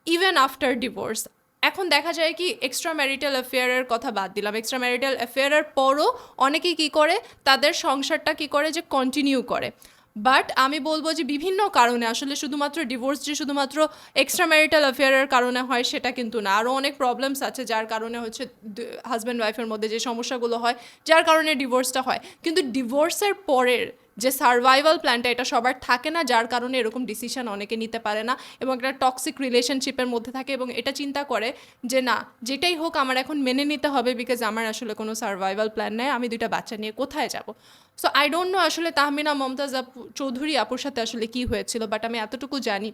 ইভেন আফটার ডিভোর্স। এখন দেখা যায় কি, এক্সট্রা ম্যারিটাল অ্যাফেয়ারের কথা বাদ দিলাম, এক্সট্রা ম্যারিটাল অ্যাফেয়ারের পরও অনেকেই কী করে, তাদের সংসারটা কী করে যে কন্টিনিউ করে। বাট আমি বলবো যে বিভিন্ন কারণে, আসলে শুধুমাত্র ডিভোর্স যে শুধুমাত্র এক্সট্রা ম্যারিটাল অ্যাফেয়ারের কারণে হয় সেটা কিন্তু না, আরও অনেক প্রবলেমস আছে যার কারণে হচ্ছে হাজব্যান্ড ওয়াইফের মধ্যে যে সমস্যাগুলো হয়, যার কারণে ডিভোর্সটা হয়। কিন্তু ডিভোর্সের পরের যে সার্ভাইভাল প্ল্যানটা, এটা সবার থাকে না, যার কারণে এরকম ডিসিশন অনেকে নিতে পারে না, এবং একটা টক্সিক রিলেশনশিপের মধ্যে থাকে, এবং এটা চিন্তা করে যে না, যেটাই হোক আমার এখন মেনে নিতে হবে, বিকজ আমার আসলে কোনো সার্ভাইভাল প্ল্যান নেই, আমি 2টা বাচ্চা নিয়ে কোথায় যাব। সো আই ডোন্ট নো আসলে তাহমিনা মমতাজ চৌধুরী আপুর সাথে আসলে কি হয়েছিল, বাট আমি এতটুকু জানি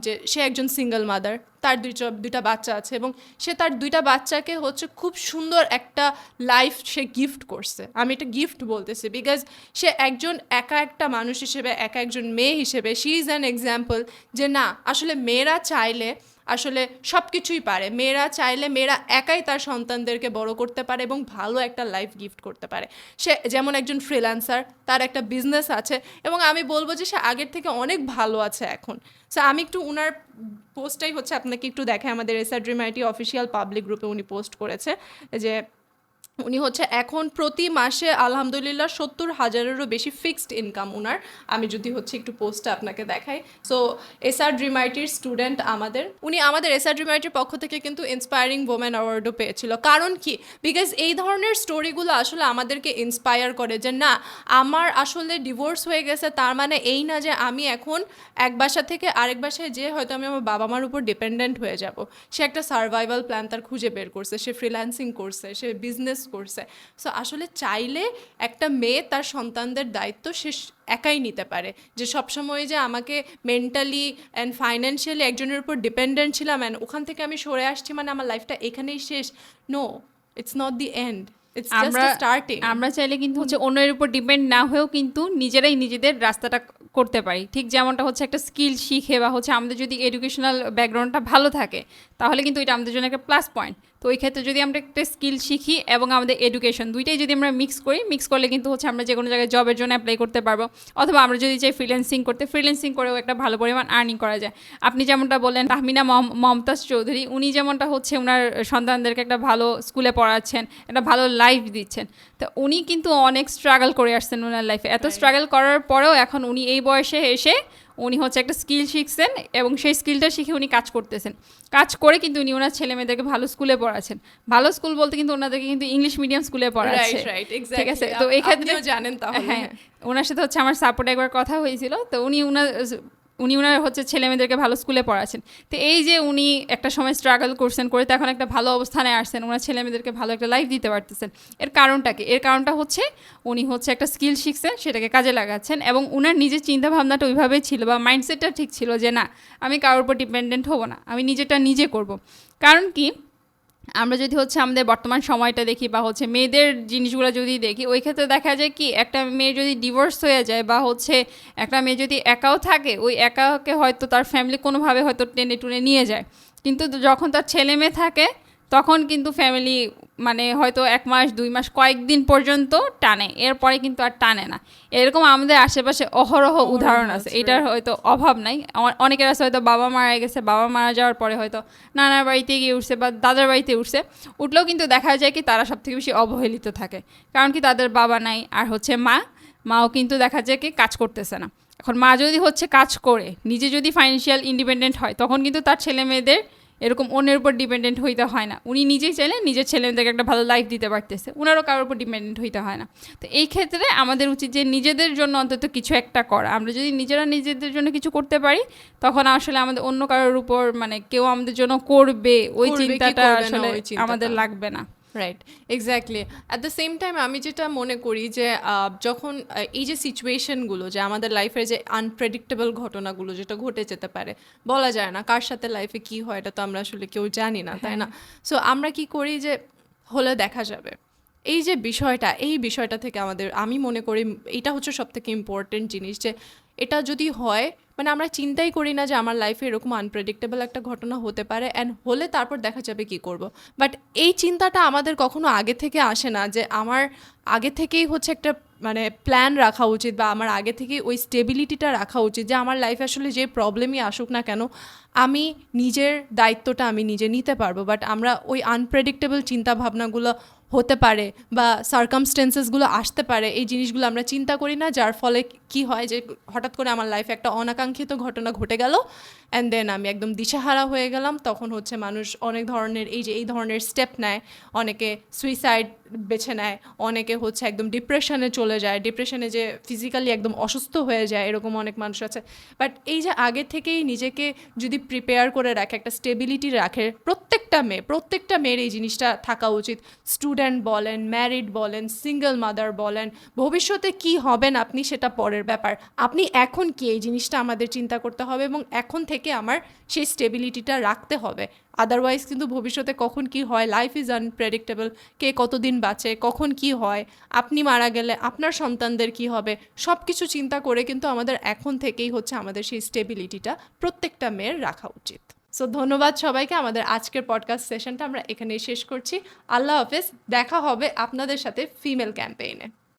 যে সে একজন সিঙ্গেল মাদার, তার 2টা বাচ্চা আছে, এবং সে তার 2টা বাচ্চাকে হচ্ছে খুব সুন্দর একটা লাইফ সে গিফট করছে। আমি এটা গিফট বলতেছি, বিকজ সে একজন একা একটা মানুষ হিসেবে, একা একজন মেয়ে হিসেবে, শি ইজ অ্যান এক্সাম্পল যে না, আসলে মেয়েরা চাইলে আসলে সব কিছুই পারে, মেয়েরা চাইলে মেয়েরা একাই তার সন্তানদেরকে বড় করতে পারে এবং ভালো একটা লাইফ গিফট করতে পারে। সে যেমন একজন ফ্রিল্যান্সার, তার একটা বিজনেস আছে, এবং আমি বলবো যে সে আগের থেকে অনেক ভালো আছে এখন। সো আমি একটু উনার পোস্টটাই হচ্ছে আপনাকে একটু দেখাই, আমাদের SR dream IT official public গ্রুপে উনি পোস্ট করেছে যে উনি হচ্ছে এখন প্রতি মাসে আলহামদুলিল্লাহ 70,000-এরও বেশি ফিক্সড ইনকাম উনার। আমি যদি হচ্ছে একটু পোস্টটা আপনাকে দেখাই। সো এসআর ড্রিম আইটির স্টুডেন্ট উনি আমাদের এসআর ড্রিম আইটির পক্ষ থেকে কিন্তু ইন্সপায়ারিং ওমেন অ্যাওয়ার্ডও পেয়েছিল। কারণ কি, বিকজ এই ধরনের স্টোরিগুলো আসলে আমাদেরকে ইন্সপায়ার করে যে না, আমার আসলে ডিভোর্স হয়ে গেছে, তার মানে এই না যে আমি এখন এক বাসা থেকে আরেক বাসায় যেয়ে হয়তো আমি আমার বাবা মার উপর ডিপেন্ডেন্ট হয়ে যাব। সে একটা সার্ভাইভাল প্ল্যান তার খুঁজে বের করছে, সে ফ্রিল্যান্সিং করছে, সে বিজনেস করছে। সো আসলে চাইলে একটা মেয়ে তার সন্তানদের দায়িত্ব সে একাই নিতে পারে, যে সবসময় যে আমাকে মেন্টালি অ্যান্ড ফাইন্যান্সিয়ালি একজনের উপর ডিপেন্ডেন্ট ছিলাম অ্যান্ড ওখান থেকে আমি সরে আসছি মানে আমার লাইফটা এখানেই শেষ। No, it's not the end, it's just আমরা স্টার্টিং। আমরা চাইলে কিন্তু হচ্ছে অন্যের উপর ডিপেন্ড না হয়েও কিন্তু নিজেরাই নিজেদের রাস্তাটা করতে পারি। ঠিক যেমনটা হচ্ছে একটা স্কিল শিখে বা হচ্ছে আমাদের যদি এডুকেশনাল ব্যাকগ্রাউন্ডটা ভালো থাকে তাহলে কিন্তু এটা আমাদের জন্য একটা প্লাস পয়েন্ট। তো ওই ক্ষেত্রে যদি আমরা একটা স্কিল শিখি এবং আমাদের এডুকেশন দুইটাই যদি আমরা মিক্স করি, মিক্স করলে কিন্তু হচ্ছে আমরা যে কোনো জায়গায় জবের জন্য অ্যাপ্লাই করতে পারবো, অথবা আমরা যদি চাই ফ্রিল্যান্সিং করতে, ফ্রিল্যান্সিং করেও একটা ভালো পরিমাণ আর্নিং করা যায়। আপনি যেমনটা বললেন তাহমিনা মমতাজ চৌধুরী, উনি যেমনটা হচ্ছে ওনার সন্তানদেরকে একটা ভালো স্কুলে পড়াচ্ছেন, একটা ভালো লাইফ দিচ্ছেন। তো উনি কিন্তু অনেক স্ট্রাগল করে আসছেন ওনার লাইফে। এত স্ট্রাগল করার পরেও এখন উনি এই বয়সে এসে উনি হচ্ছে একটা স্কিল শিখছেন এবং সেই স্কিলটা শিখে উনি কাজ করতেছেন। কাজ করে কিন্তু উনি ওনার ছেলে মেয়েদেরকে ভালো স্কুলে পড়াচ্ছেন। ভালো স্কুল বলতে কিন্তু ওনাদেরকে কিন্তু ইংলিশ মিডিয়াম স্কুলে পড়াচ্ছে, ঠিক আছে? তো এই ক্ষেত্রে জানেন তাহলে, হ্যাঁ, ওনার সাথে হচ্ছে আমার সাপোর্ট একবার কথা হয়েছিল। তো উনি ওনার হচ্ছে ছেলে মেয়েদেরকে ভালো স্কুলে পড়াচ্ছেন। তো এই যে উনি একটা সময় স্ট্রাগল করছেন, করে তো এখন একটা ভালো অবস্থানে আসছেন, ওনার ছেলে মেয়েদেরকে ভালো একটা লাইফ দিতে পারতেছেন। এর কারণটা কি? এর কারণটা হচ্ছে উনি হচ্ছে একটা স্কিল শিখছেন, সেটাকে কাজে লাগাচ্ছেন, এবং উনার নিজের চিন্তাভাবনাটা ওইভাবেই ছিল বা মাইন্ডসেটটা ঠিক ছিল যে না, আমি কারোর উপর ডিপেন্ডেন্ট হব না, আমি নিজেরটা নিজে করব। কারণ কি, আমরা যদি হচ্ছে আমাদের বর্তমান সময়টা দেখি বা হচ্ছে মেয়েদের জিনিসগুলো যদি দেখি, ওই ক্ষেত্রে দেখা যায় কি একটা মেয়ে যদি ডিভোর্স হয়ে যায় বা হচ্ছে একটা মেয়ে যদি একাও থাকে, ওই একাকে হয়তো তার ফ্যামিলি কোনোভাবে হয়তো টেনে টুনে নিয়ে যায়, কিন্তু যখন তার ছেলে মেয়ে থাকে তখন কিন্তু ফ্যামিলি মানে হয়তো 1 মাস 2 মাস কয়েকদিন পর্যন্ত টানে, এরপরে কিন্তু আর টানে না। এরকম আমাদের আশেপাশে অহরহ উদাহরণ আছে, এটার হয়তো অভাব নাই। অনেকের আছে হয়তো বাবা মারা গেছে, বাবা মারা যাওয়ার পরে হয়তো নানার বাড়িতে গিয়ে উঠছে বা দাদার বাড়িতে উঠছে, উঠলেও কিন্তু দেখা যায় কি তারা সবথেকে বেশি অবহেলিত থাকে। কারণ কি তাদের বাবা নাই, আর হচ্ছে মাও কিন্তু দেখা যায় কি কাজ করতেছে না। এখন মা যদি হচ্ছে কাজ করে নিজে যদি ফাইন্যান্সিয়াল ইন্ডিপেন্ডেন্ট হয়, তখন কিন্তু তার ছেলে মেয়েদের এরকম অন্যের উপর ডিপেন্ডেন্ট হইতে হয় না। উনি নিজেই চাইলে নিজের ছেলেমেয়েদেরকে একটা ভালো লাইফ দিতে পারতেছে, উনারও কারোর উপর ডিপেন্ডেন্ট হইতে হয় না। তো এই ক্ষেত্রে আমাদের উচিত যে নিজেদের জন্য অন্তত কিছু একটা করা। আমরা যদি নিজেরা নিজেদের জন্য কিছু করতে পারি, তখন আসলে আমাদের অন্য কারোর উপর মানে কেউ আমাদের জন্য করবে ওই চিন্তাটা আসলে আমাদের লাগবে না। Right, exactly. At the same time আমি যেটা মনে করি যে যখন এই যে সিচুয়েশনগুলো, যে আমাদের লাইফের যে আনপ্রেডিক্টেবল ঘটনাগুলো যেটা ঘটে যেতে পারে, বলা যায় না কার সাথে লাইফে কি হয়, এটা তো আমরা আসলে কেউ জানি না, তাই না? সো আমরা কি করি যে হলে দেখা যাবে, এই যে বিষয়টা, এই বিষয়টা থেকে আমাদের, আমি মনে করি এটা হচ্ছে সবথেকে ইম্পর্টেন্ট জিনিস, যে এটা যদি হয় মানে আমরা চিন্তাই করি না যে আমার লাইফে এরকম আনপ্রেডিক্টেবল একটা ঘটনা হতে পারে, অ্যান্ড হলে তারপর দেখা যাবে কি করব। বাট এই চিন্তাটা আমাদের কখনো আগে থেকে আসে না, যে আমার আগে থেকেই হচ্ছে একটা মানে প্ল্যান রাখা উচিত, বা আমার আগে থেকেই ওই স্টেবিলিটিটা রাখা উচিত, যে আমার লাইফে আসলে যে প্রবলেমই আসুক না কেন আমি নিজের দায়িত্বটা আমি নিজে নিতে পারবো। বাট আমরা ওই আনপ্রেডিক্টেবল চিন্তাভাবনাগুলো হতে পারে বা সার্কামস্টেন্সেসগুলো আসতে পারে, এই জিনিসগুলো আমরা চিন্তা করি না, যার ফলে কি হয় যে হঠাৎ করে আমার লাইফে একটা অনাকাঙ্ক্ষিত ঘটনা ঘটে গেল, অ্যান্ড দেন আমি একদম দিশেহারা হয়ে গেলাম। তখন হচ্ছে মানুষ অনেক ধরনের এই ধরনের স্টেপ নেয়, অনেকে সুইসাইড বেছে নেয়, অনেকে হচ্ছে একদম ডিপ্রেশনে চলে যায়, ডিপ্রেশনে যে ফিজিক্যালি একদম অসুস্থ হয়ে যায়, এরকম অনেক মানুষ আছে। বাট এই যে আগে থেকেই নিজেকে যদি প্রিপেয়ার করে রাখে, একটা স্টেবিলিটি রাখে, প্রত্যেকটা মেয়ের এই জিনিসটা থাকা উচিত। স্টুডেন্ট বলেন, ম্যারিড বলেন, সিঙ্গেল মাদার বলেন, ভবিষ্যতে কি হবেন আপনি সেটা পরের ব্যাপার, আপনি এখন কি, এই জিনিসটা আমাদের চিন্তা করতে হবে এবং এখন থেকে আমার সেই স্টেবিলিটিটা রাখতে হবে। আদারওয়াইজ কিন্তু ভবিষ্যতে কখন কি হয়, লাইফ ইজ আনপ্রেডিক্টেবল, কে কতদিন বাঁচে, কখন কি হয়, আপনি মারা গেলে আপনার সন্তানদের কি হবে, সব কিছু চিন্তা করে কিন্তু আমাদের এখন থেকেই হচ্ছে আমাদের সেই স্টেবিলিটিটা প্রত্যেকটা মেয়ের রাখা উচিত। সো ধন্যবাদ সবাইকে। আমাদের আজকের পডকাস্ট সেশনটা আমরা এখানেই শেষ করছি। আল্লাহ হাফেজ, দেখা হবে আপনাদের সাথে ফিমেল ক্যাম্পেইনে।